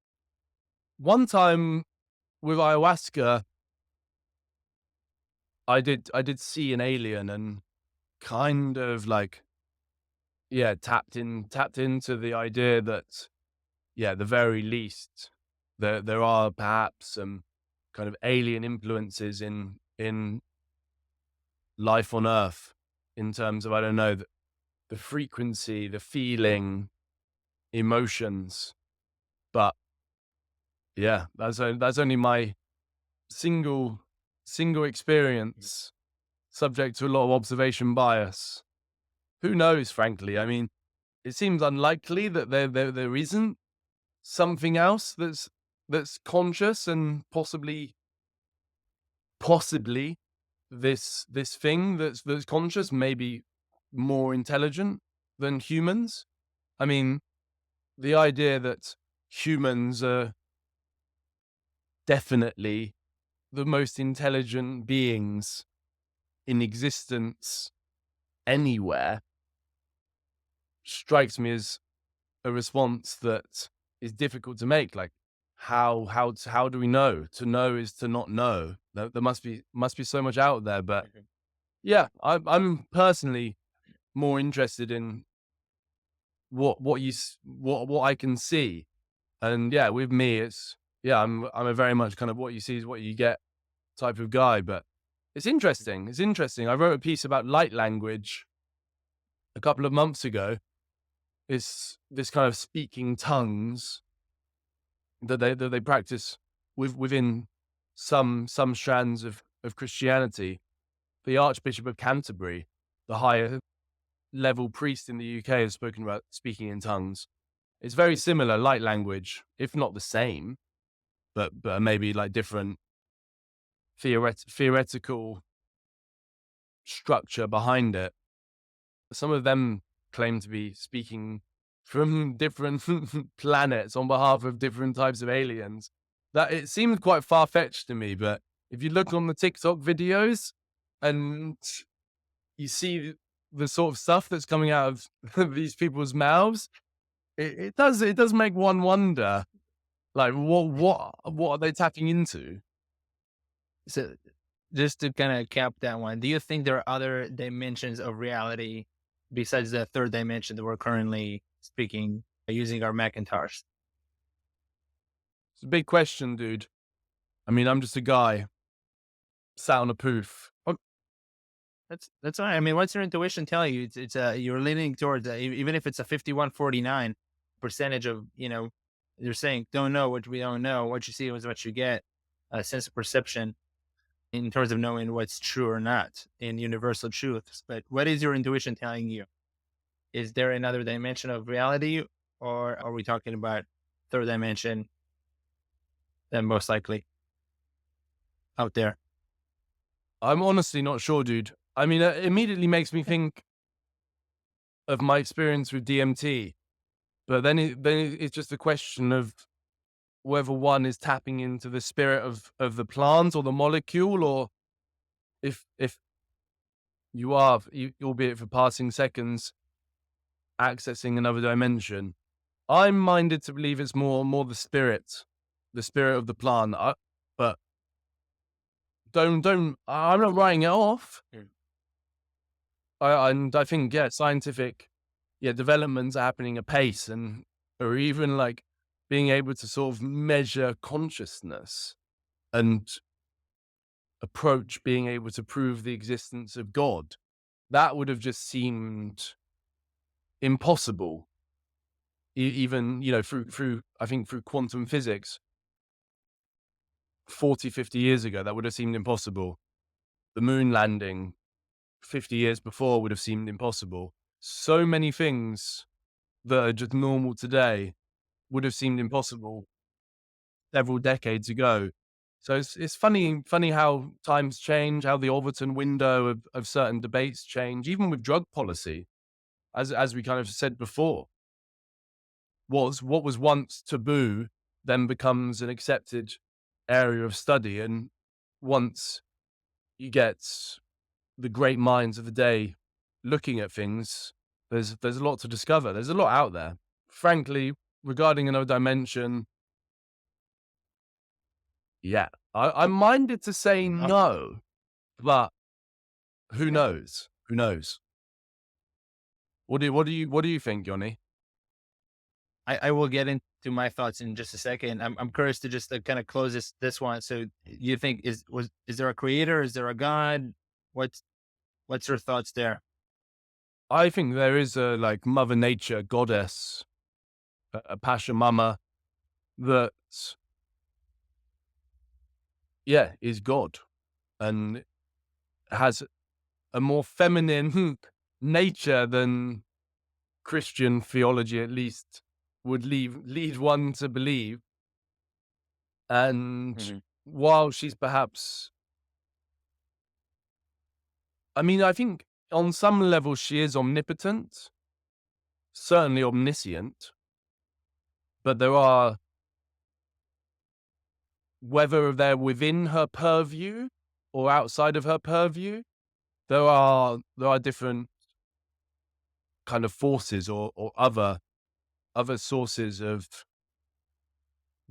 Speaker 2: One time with ayahuasca, I did see an alien and kind of like, yeah, tapped into the idea that, yeah, at the very least, there are perhaps some kind of alien influences in life on Earth, in terms of, I don't know, the frequency, the feeling, emotions. But yeah, that's only my single experience, subject to a lot of observation bias. Who knows, frankly? I mean, it seems unlikely that there isn't something else that's conscious and possibly this thing that's conscious, maybe more intelligent than humans. I mean, the idea that humans are definitely the most intelligent beings in existence anywhere strikes me as a response that is difficult to make. Like, how do we know? To know is to not know. There must be so much out there. But yeah, I'm personally more interested in what I can see. And yeah, with me, it's, yeah, I'm a very much kind of what you see is what you get type of guy. But it's interesting. It's interesting. I wrote a piece about light language a couple of months ago. It's this kind of speaking tongues that they practice within some strands of Christianity. The Archbishop of Canterbury, the higher level priest in the UK, has spoken about speaking in tongues. It's very similar, light language, if not the same, but maybe like different theoretical structure behind it. Some of them claim to be speaking from different planets on behalf of different types of aliens. That it seems quite far-fetched to me, but if you look on the TikTok videos and you see the sort of stuff that's coming out of these people's mouths, it does make one wonder, like, what are they tapping into?
Speaker 1: So just to kind of cap that one, do you think there are other dimensions of reality besides the third dimension that we're currently speaking using our Macintosh?
Speaker 2: It's a big question, dude. I mean, I'm just a guy sat on a poof.
Speaker 1: That's all right. I mean, what's your intuition telling you? It's you're leaning towards even if it's a 51-49 percentage of, you're saying don't know what we don't know. What you see is what you get. A sense of perception in terms of knowing what's true or not in universal truths. But what is your intuition telling you? Is there another dimension of reality, or are we talking about third dimension? Then most likely out there.
Speaker 2: I'm honestly not sure, dude. I mean, it immediately makes me think of my experience with DMT, but then it's just a question of whether one is tapping into the spirit of the plant or the molecule, or if you are, albeit for passing seconds, accessing another dimension. I'm minded to believe it's more the spirit of the plant. But don't. I'm not writing it off. And I think, yeah, scientific, developments are happening apace, and or even like being able to sort of measure consciousness and approach being able to prove the existence of God. That would have just seemed impossible. Even, through I think through quantum physics 40, 50 years ago, that would have seemed impossible. The moon landing 50 years before would have seemed impossible. So many things that are just normal today would have seemed impossible several decades ago. So it's funny how times change, how the Overton window of certain debates change, even with drug policy, as we kind of said before. what was once taboo then becomes an accepted area of study. And once you get the great minds of the day looking at things, there's a lot to discover. There's a lot out there. Frankly, regarding another dimension, yeah, I'm minded to say no, but who knows? Who knows? What do you think, Yoni?
Speaker 1: I will get into my thoughts in just a second. I'm curious to just kind of close this one. So you think is there a creator? Is there a God? What's your thoughts there?
Speaker 2: I think there is a like Mother Nature goddess, a pachamama that, yeah, is God and has a more feminine nature than Christian theology, at least, would lead one to believe. And while she's perhaps, I mean, I think on some level she is omnipotent, certainly omniscient, but there are, whether they're within her purview or outside of her purview, there are different kind of forces or other sources of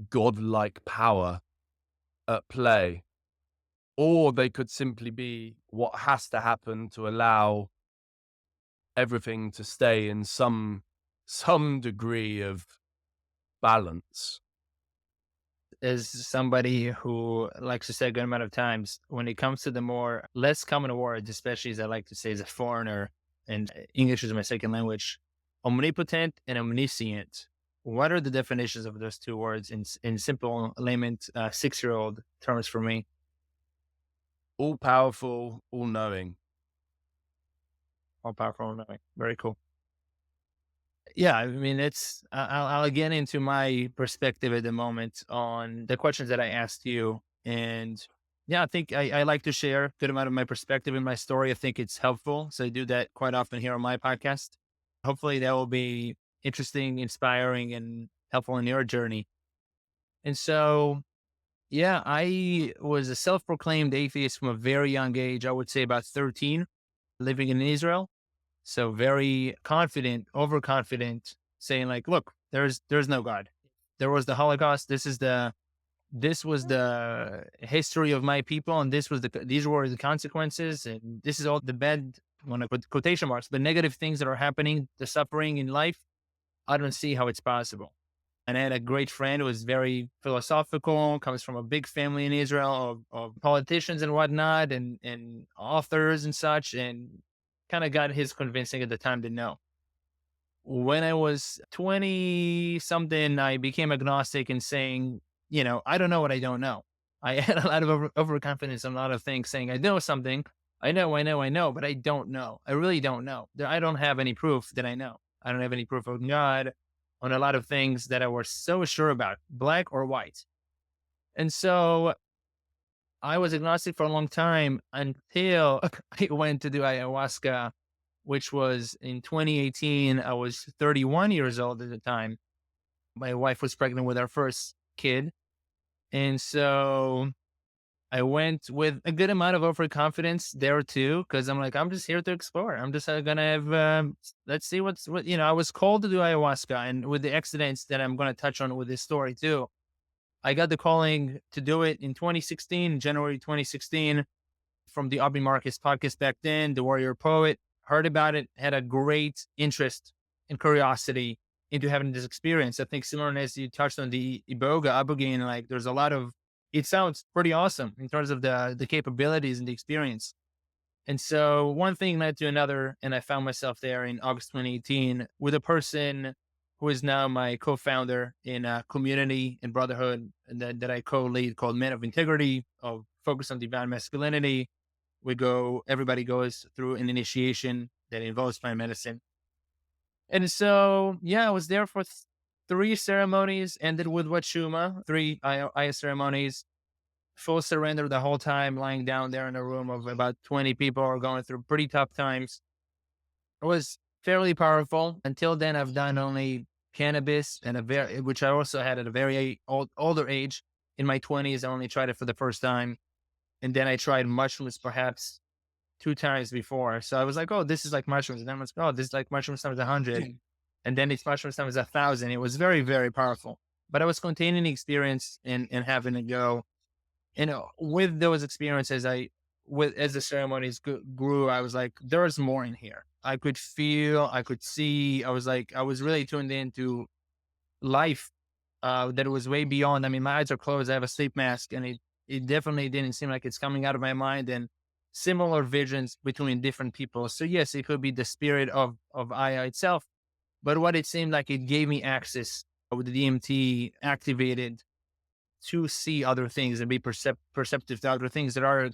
Speaker 2: godlike power at play. Or they could simply be what has to happen to allow everything to stay in some degree of balance.
Speaker 1: As somebody who likes to say a good amount of times, when it comes to the more less common words, especially as I like to say as a foreigner, and English is my second language, omnipotent and omniscient. What are the definitions of those two words in simple layman 6-year-old terms for me?
Speaker 2: All powerful, all knowing.
Speaker 1: All powerful, all knowing. Very cool. Yeah, I mean, I'll get into my perspective at the moment on the questions that I asked you. And yeah, I think I like to share a good amount of my perspective in my story. I think it's helpful. So I do that quite often here on my podcast. Hopefully that will be interesting, inspiring, and helpful in your journey. And so, yeah, I was a self-proclaimed atheist from a very young age. I would say about 13, living in Israel. So very confident, overconfident, saying like, look, there's no God. There was the Holocaust. This was the history of my people. And these were the consequences. And this is all the bad, when I put quotation marks, the negative things that are happening, the suffering in life. I don't see how it's possible. And I had a great friend who was very philosophical, comes from a big family in Israel of politicians and whatnot, and authors and such, and kind of got his convincing at the time to know. When I was 20 something, I became agnostic and saying, I don't know what I don't know. I had a lot of overconfidence on a lot of things, saying I know something. I know, but I don't know. I really don't know. I don't have any proof that I know. I don't have any proof of God on a lot of things that I was so sure about, black or white. And so I was agnostic for a long time until I went to do ayahuasca, which was in 2018. I was 31 years old at the time. My wife was pregnant with our first kid. And so I went with a good amount of overconfidence there too, because I'm like, I'm just here to explore. I'm just going to have, let's see what, I was called to do ayahuasca, and with the accidents that I'm going to touch on with this story too. I got the calling to do it in 2016, January 2016, from the Aubrey Marcus podcast back then, The Warrior Poet. Heard about it, had a great interest and curiosity into having this experience. I think similar as you touched on the IBOGA, Ibogaine, like there's a lot of, it sounds pretty awesome in terms of the capabilities and the experience. And so one thing led to another, and I found myself there in August 2018 with a person who is now my co-founder in a community and brotherhood that I co-lead called Men of Integrity, of focus on divine masculinity. Everybody goes through an initiation that involves plant medicine. And so, yeah, I was there for 3 ceremonies, ended with Wachuma, 3 Aya ceremonies, full surrender the whole time, lying down there in a room of about 20 people who are going through pretty tough times. It was fairly powerful. Until then, I've done only cannabis which I also had at a very older age. In my 20s, I only tried it for the first time. And then I tried mushrooms perhaps 2 times before. So I was like, oh, this is like mushrooms. And then I was like, oh, this is like mushrooms times 100. And then it's mushrooms times 1,000. It was very, very powerful. But I was containing the experience and having to go. With those experiences, as the ceremonies grew, I was like, there's more in here. I could feel, I could see. I was really tuned into life that was way beyond. I mean, my eyes are closed. I have a sleep mask, and it definitely didn't seem like it's coming out of my mind. And similar visions between different people. So yes, it could be the spirit of Aya itself, but what it seemed like, it gave me access with the DMT activated to see other things and be perceptive to other things that are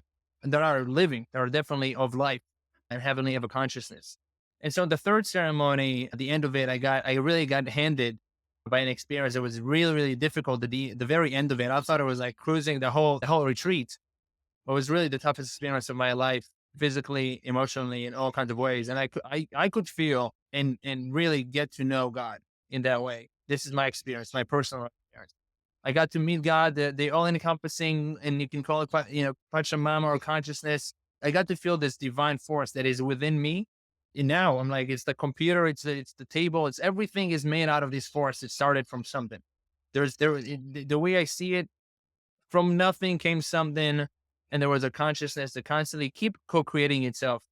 Speaker 1: living, that are definitely of life and heavenly of a consciousness. And so the third ceremony, at the end of it, I really got handed by an experience that was really, really difficult. The very end of it, I thought it was like cruising the whole retreat. It was really the toughest experience of my life, physically, emotionally, in all kinds of ways. And I could feel and really get to know God in that way. This is my experience, my personal experience. I got to meet God, the all-encompassing, and you can call it, pachamama or consciousness. I got to feel this divine force that is within me. And now I'm like, it's the computer, it's the table, it's everything is made out of this force. It started from something. The way I see it, from nothing came something, and there was a consciousness that constantly keep co-creating itself.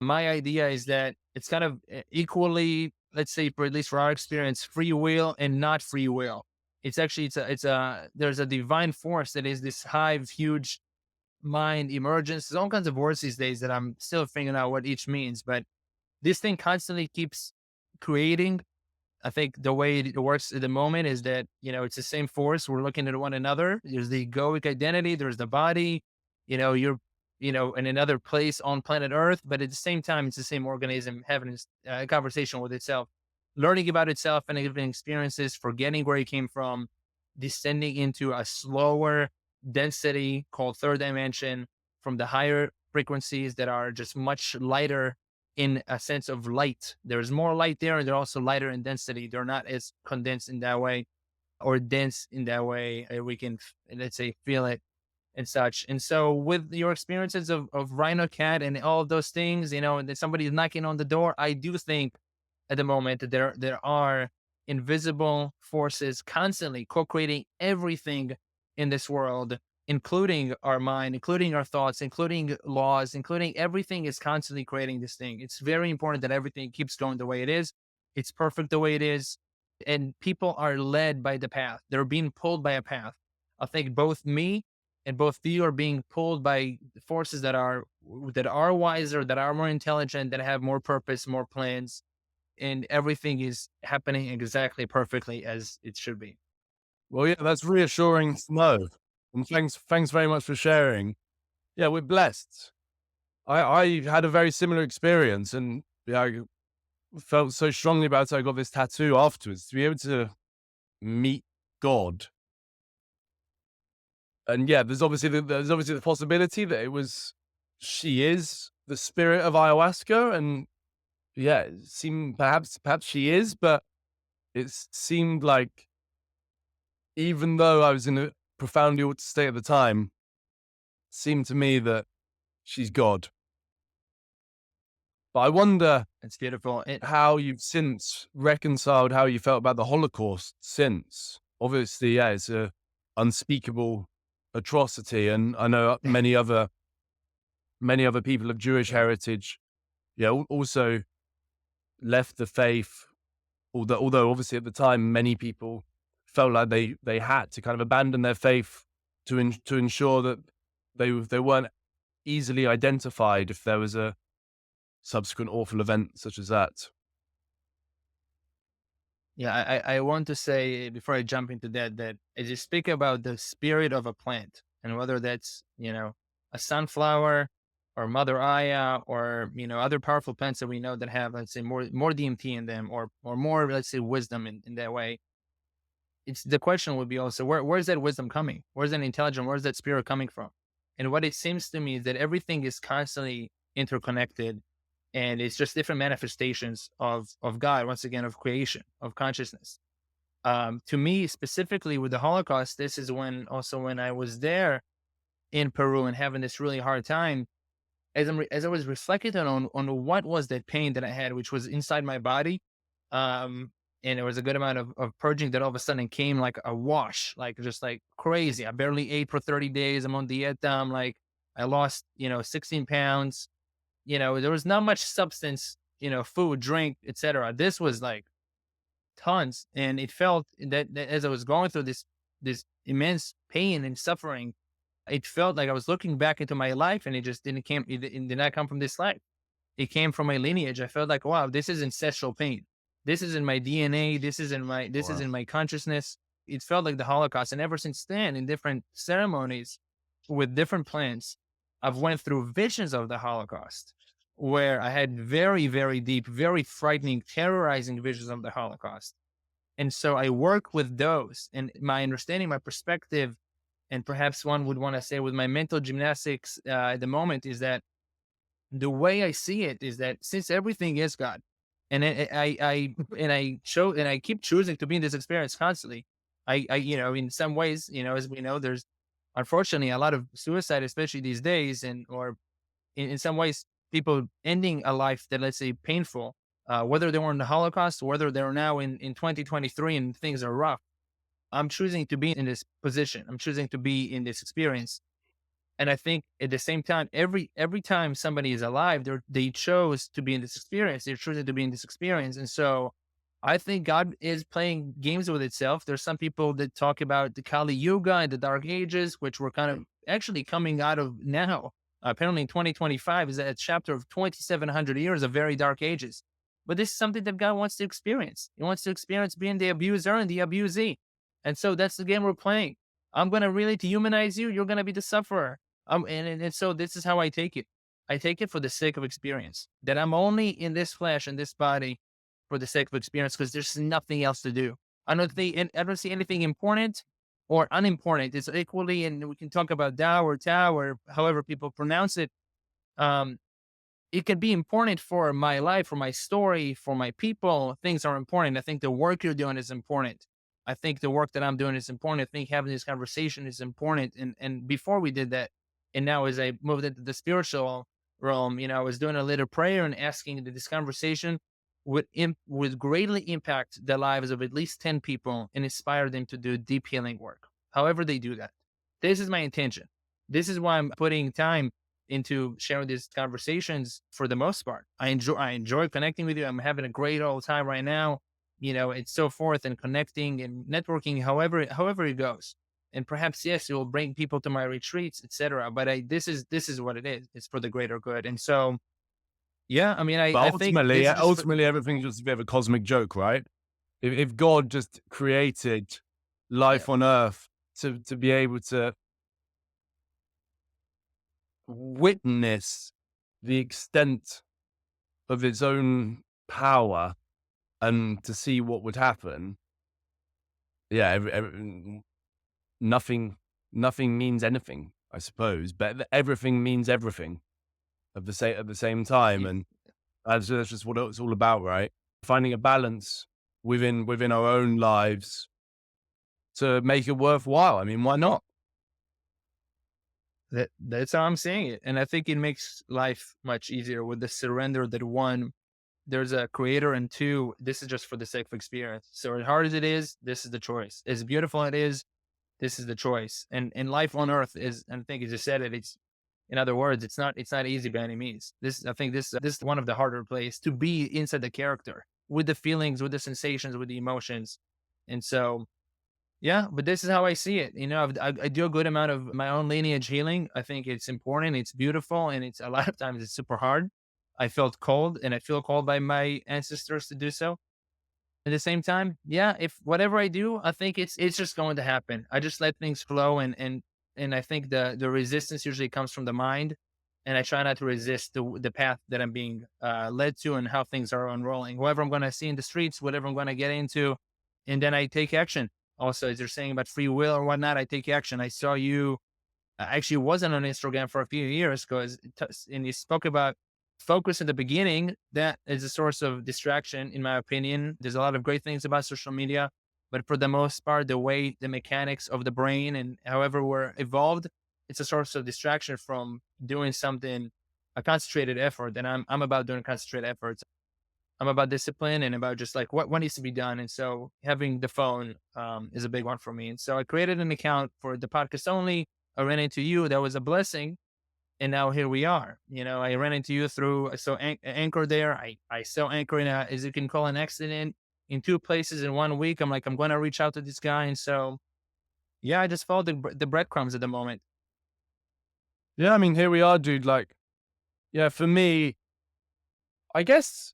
Speaker 1: My idea is that it's kind of equally, let's say, at least for our experience, free will and not free will. It's actually, there's a divine force that is this hive, huge mind emergence. There's all kinds of words these days that I'm still figuring out what each means, but this thing constantly keeps creating. I think the way it works at the moment is that, it's the same force. We're looking at one another. There's the egoic identity. There's the body, you're, in another place on planet Earth, but at the same time, it's the same organism having a conversation with itself, learning about itself and having experiences, forgetting where it came from, descending into a slower density called third dimension from the higher frequencies that are just much lighter in a sense of light. There's more light there, and they're also lighter in density. They're not as condensed in that way or dense in that way. We can, let's say, feel it and such. And so with your experiences of Rhino Cat and all of those things, and then somebody's knocking on the door, I do think at the moment that there are invisible forces constantly co-creating everything in this world, including our mind, including our thoughts, including laws, including everything is constantly creating this thing. It's very important that everything keeps going the way it is. It's perfect the way it is. And people are led by the path. They're being pulled by a path. I think both me and both you are being pulled by forces that are wiser, that are more intelligent, that have more purpose, more plans, and everything is happening exactly perfectly as it should be.
Speaker 2: Well, yeah, that's reassuring to know. And thanks very much for sharing. Yeah, we're blessed. I had a very similar experience, and I felt so strongly about it. I got this tattoo afterwards to be able to meet God. And yeah, there's obviously the possibility that she is the spirit of ayahuasca, and yeah, it seemed perhaps she is, but it seemed like, even though I was in a profoundly altered state at the time, it seemed to me that she's God. But I wonder,
Speaker 1: It's beautiful.
Speaker 2: how you've since reconciled how you felt about the Holocaust since. Obviously, yeah, it's a unspeakable atrocity, and I know many other people of Jewish heritage, yeah, also left the faith. Although obviously at the time many people felt like they had to kind of abandon their faith to ensure that they weren't easily identified if there was a subsequent awful event such as that.
Speaker 1: Yeah, I want to say before I jump into that as you speak about the spirit of a plant, and whether that's, a sunflower or Mother Aya or, other powerful plants that we know that have, let's say, more DMT in them or more, let's say, wisdom in that way. It's the question would be also, where's that wisdom coming? Where's that intelligence? Where's that spirit coming from? And what it seems to me is that everything is constantly interconnected, and it's just different manifestations of God, once again, of creation, of consciousness. To me, specifically with the Holocaust, this is when I was there in Peru and having this really hard time, as I was reflecting on what was that pain that I had, which was inside my body, um, and there was a good amount of purging that all of a sudden came like a wash, like just like crazy. I barely ate for 30 days. I'm on dieta. I'm like, I lost, 16 pounds. There was not much substance, food, drink, etc. This was like tons, and it felt that as I was going through this immense pain and suffering, it felt like I was looking back into my life, and it just it did not come from this life. It came from my lineage. I felt like, wow, this is ancestral pain. This is in my DNA. This is
Speaker 2: Wow.
Speaker 1: in my consciousness. It felt like the Holocaust. And ever since then, in different ceremonies with different plants, I've went through visions of the Holocaust where I had very, very deep, very frightening, terrorizing visions of the Holocaust. And so I work with those, and my understanding, my perspective, and perhaps one would want to say with my mental gymnastics at the moment, is that the way I see it is that since everything is God, and I keep choosing to be in this experience constantly. In some ways, as we know, there's unfortunately a lot of suicide, especially these days, and or in some ways, people ending a life that, let's say, painful, whether they were in the Holocaust, whether they're now in 2023 and things are rough. I'm choosing to be in this position. I'm choosing to be in this experience. And I think at the same time, every time somebody is alive, they chose to be in this experience. They're choosing to be in this experience. And so I think God is playing games with itself. There's some people that talk about the Kali Yuga and the Dark Ages, which we're kind of actually coming out of now. Apparently in 2025 is a chapter of 2,700 years of very dark ages. But this is something that God wants to experience. He wants to experience being the abuser and the abusee. And so that's the game we're playing. I'm going to really dehumanize you. You're going to be the sufferer. And so this is how I take it. I take it for the sake of experience, that I'm only in this flesh and this body for the sake of experience, because there's nothing else to do. I don't see anything important or unimportant. It's equally, and we can talk about Tao or Tao or however people pronounce it. Um, it can be important for my life, for my story, for my people. Things are important. I think the work you're doing is important. I think the work that I'm doing is important. I think having this conversation is important. And before we did that, and now as I moved into the spiritual realm, I was doing a little prayer and asking that this conversation would greatly impact the lives of at least 10 people and inspire them to do deep healing work. However they do that. This is my intention. This is why I'm putting time into sharing these conversations for the most part. I enjoy connecting with you. I'm having a great old time right now, and so forth, and connecting and networking, however it goes. And perhaps, yes, it will bring people to my retreats, etc. But this is what it is. It's for the greater good. And so, yeah, I mean, I
Speaker 2: But
Speaker 1: think this is just
Speaker 2: ultimately, everything's just a bit of a cosmic joke, right? If God just created
Speaker 1: yeah,
Speaker 2: life on Earth to be able to witness the extent of its own power and to see what would happen, yeah, nothing, nothing means anything, I suppose. But everything means everything at the same time,
Speaker 1: yeah,
Speaker 2: and that's just what it's all about, right? Finding a balance within our own lives to make it worthwhile. I mean, why not?
Speaker 1: that's how I'm seeing it. And I think it makes life much easier with the surrender that, one, there's a creator, and two, this is just for the sake of experience. So as hard as it is, this is the choice. As beautiful it is, this is the choice. And life on earth is, and I think as you said it, it's, in other words, it's not easy by any means. I think this is one of the harder places to be inside the character, with the feelings, with the sensations, with the emotions. And so, yeah, but this is how I see it. I do a good amount of my own lineage healing. I think it's important, it's beautiful, and it's a lot of times it's super hard. I felt cold, and I feel called by my ancestors to do so. At the same time, yeah, if whatever I do, I think it's just going to happen. I just let things flow, and I think the resistance usually comes from the mind, and I try not to resist the path that I'm being led to and how things are unrolling. Whoever I'm going to see in the streets, whatever I'm going to get into, and then I take action. Also, as you're saying about free will or whatnot, I take action. I saw you. I actually wasn't on Instagram for a few years and you spoke about focus in the beginning. That is a source of distraction, in my opinion. There's a lot of great things about social media, But for the most part, the way the mechanics of the brain and however we're evolved, it's a source of distraction from doing something, a concentrated effort. And I'm about doing concentrated efforts. I'm about discipline and about just like what needs to be done. And so having the phone is a big one for me. And so I created an account for the podcast only. I ran into you. That was a blessing. And now here we are. I ran into you through, so Anchor there. I saw Anchor in as you can call an accident in 2 places in 1 week. I'm like, I'm going to reach out to this guy. And so, yeah, I just followed the breadcrumbs at the moment.
Speaker 2: Yeah, I mean, here we are, dude. Like, yeah, for me, I guess,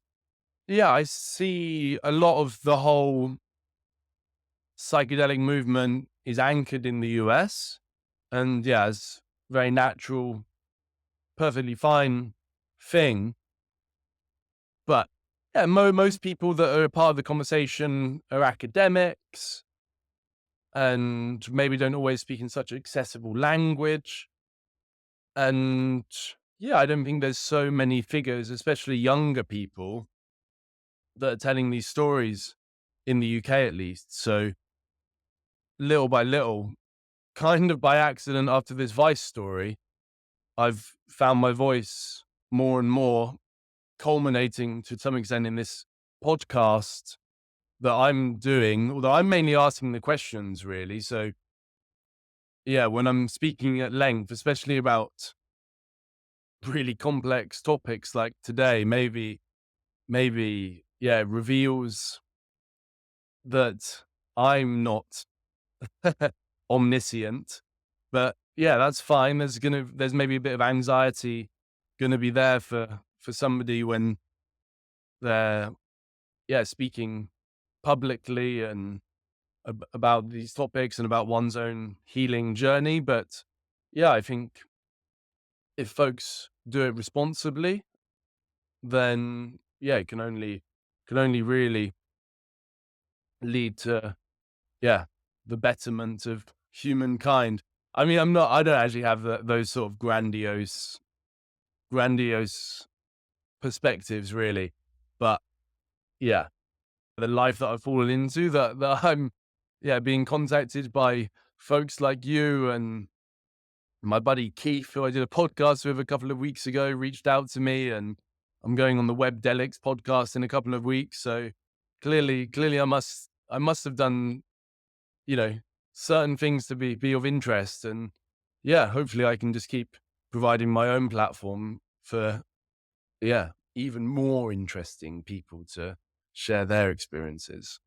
Speaker 2: yeah, I see a lot of the whole psychedelic movement is anchored in the US. And yeah, it's very natural, perfectly fine thing. But yeah, most people that are a part of the conversation are academics and maybe don't always speak in such accessible language. And yeah, I don't think there's so many figures, especially younger people, that are telling these stories in the UK at least. So little by little, kind of by accident after this Vice story, I've found my voice more and more, culminating to some extent in this podcast that I'm doing, although I'm mainly asking the questions really. So yeah, when I'm speaking at length, especially about really complex topics like today, maybe, yeah, it reveals that I'm not omniscient, but yeah, that's fine. There's maybe a bit of anxiety gonna be there for somebody when they're, yeah, speaking publicly and about these topics and about one's own healing journey. But yeah, I think if folks do it responsibly, then yeah, it can only really lead to, yeah, the betterment of humankind. I mean, I don't actually have those sort of grandiose perspectives really, but yeah, the life that I've fallen into, that I'm, yeah, being contacted by folks like you and my buddy Keith, who I did a podcast with a couple of weeks ago, reached out to me, and I'm going on the Webdelics podcast in a couple of weeks. So clearly, I must have done, certain things to be of interest. And yeah, hopefully I can just keep providing my own platform for, yeah, even more interesting people to share their experiences.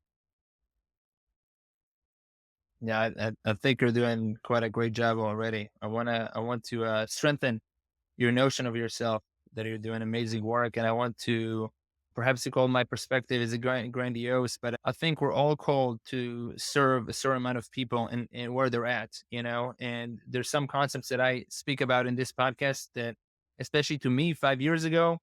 Speaker 1: Yeah, I think you're doing quite a great job already. I want to strengthen your notion of yourself, that you're doing amazing work, and I want to, perhaps you call my perspective is grandiose, but I think we're all called to serve a certain amount of people and where they're at, and there's some concepts that I speak about in this podcast that, especially to me 5 years ago,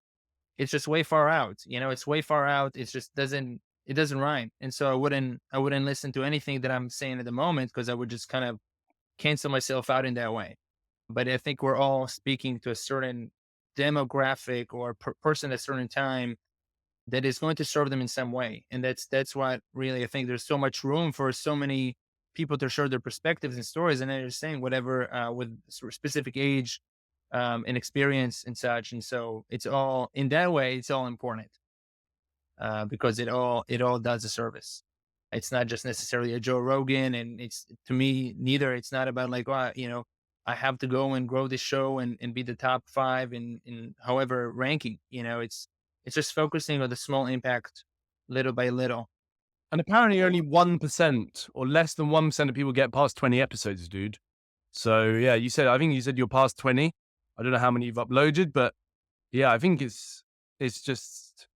Speaker 1: it's just way far out. It's way far out. It doesn't rhyme. And so I wouldn't listen to anything that I'm saying at the moment, because I would just kind of cancel myself out in that way. But I think we're all speaking to a certain demographic or person at a certain time that is going to serve them in some way. And that's what really, I think there's so much room for so many people to share their perspectives and stories. And they're saying whatever, with sort of specific age, and experience and such. And so it's all in that way, it's all important, because it all does a service. It's not just necessarily a Joe Rogan, and it's, to me, neither. It's not about like, I have to go and grow this show and be the top 5 in however ranking. It's just focusing on the small impact, little by little.
Speaker 2: And apparently only 1% or less than 1% of people get past 20 episodes, dude. So yeah, I think you said you're past 20. I don't know how many you've uploaded, but yeah, I think it's just,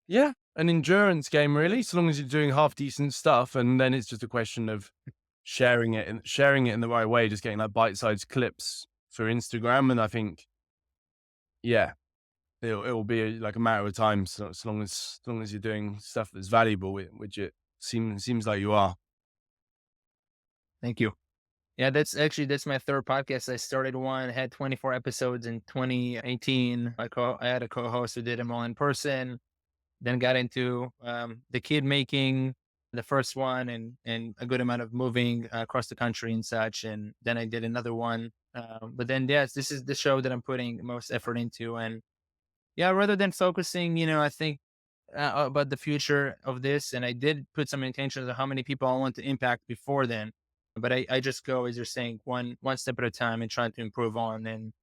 Speaker 2: yeah, an endurance game really, so long as you're doing half decent stuff. And then it's just a question of sharing it in the right way, just getting like bite-sized clips for Instagram. And I think, yeah, it'll be like a matter of time, so as long as you're doing stuff that's valuable, which it seems like you are.
Speaker 1: Thank you. Yeah, that's my third podcast. I started one, had 24 episodes in 2018. I had a co-host who did them all in person. Then got into the kid making, the first one, and a good amount of moving across the country and such. And then I did another one. But then, yes, this is the show that I'm putting most effort into. And yeah, rather than focusing, I think about the future of this, and I did put some intentions on how many people I want to impact before then. But I just go, as you're saying, one step at a time and trying to improve on. And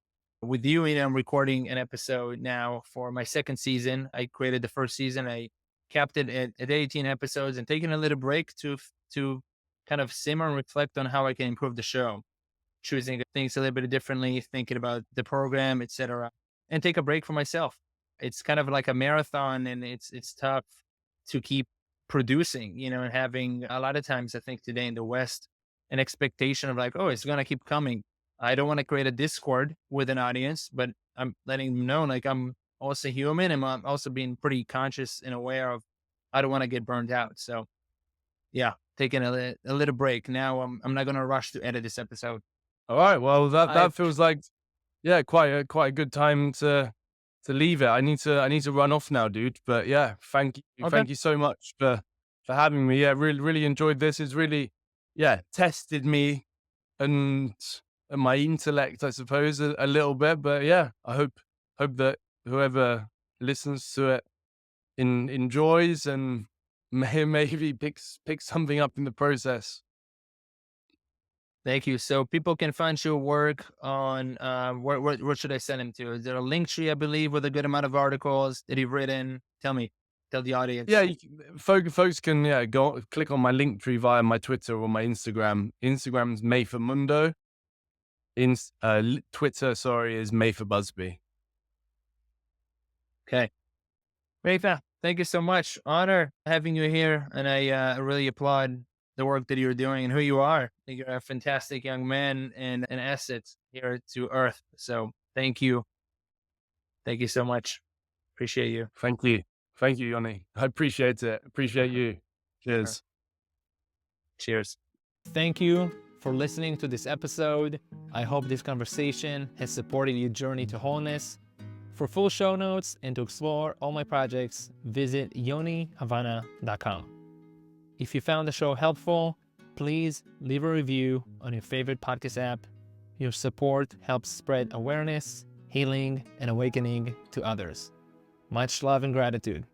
Speaker 1: with you, I'm recording an episode now for my second season. I created the first season. I capped it at 18 episodes and taking a little break to kind of simmer and reflect on how I can improve the show, choosing things a little bit differently, thinking about the program, etc., and take a break for myself. It's kind of like a marathon, and it's tough to keep producing, and having a lot of times, I think today in the West, an expectation of like, oh, it's going to keep coming. I don't want to create a Discord with an audience, but I'm letting them know, like, I'm also human, and I'm also being pretty conscious and aware of I don't want to get burned out. So yeah, taking a little break. Now I'm not going to rush to edit this episode.
Speaker 2: All right. Well, that feels like, yeah, quite a good time to leave it. I need to run off now, dude. But yeah, thank you.
Speaker 1: Okay.
Speaker 2: Thank you so much for having me. Yeah, really enjoyed this. It's really, yeah, tested me and my intellect, I suppose, a little bit. But yeah, I hope that whoever listens to it enjoys and maybe picks something up in the process.
Speaker 1: Thank you. So people can find your work on where should I send them to? Is there a link tree, I believe, with a good amount of articles that you've written? Tell the audience.
Speaker 2: Yeah, folks can go click on my link tree via my Twitter or my Instagram. Instagram's Mattha Mundo. Twitter, sorry, is Mattha Busby.
Speaker 1: Okay. Mattha, thank you so much. Honor having you here, and I really applaud the work that you're doing and who you are. I think you're a fantastic young man and an asset here to Earth. So thank you. Thank you so much. Appreciate you.
Speaker 2: Thank you, Yoni. I appreciate it. Appreciate you. Cheers.
Speaker 1: Cheers. Thank you for listening to this episode. I hope this conversation has supported your journey to wholeness. For full show notes and to explore all my projects, visit YoniHavana.com. If you found the show helpful, please leave a review on your favorite podcast app. Your support helps spread awareness, healing, and awakening to others. Much love and gratitude.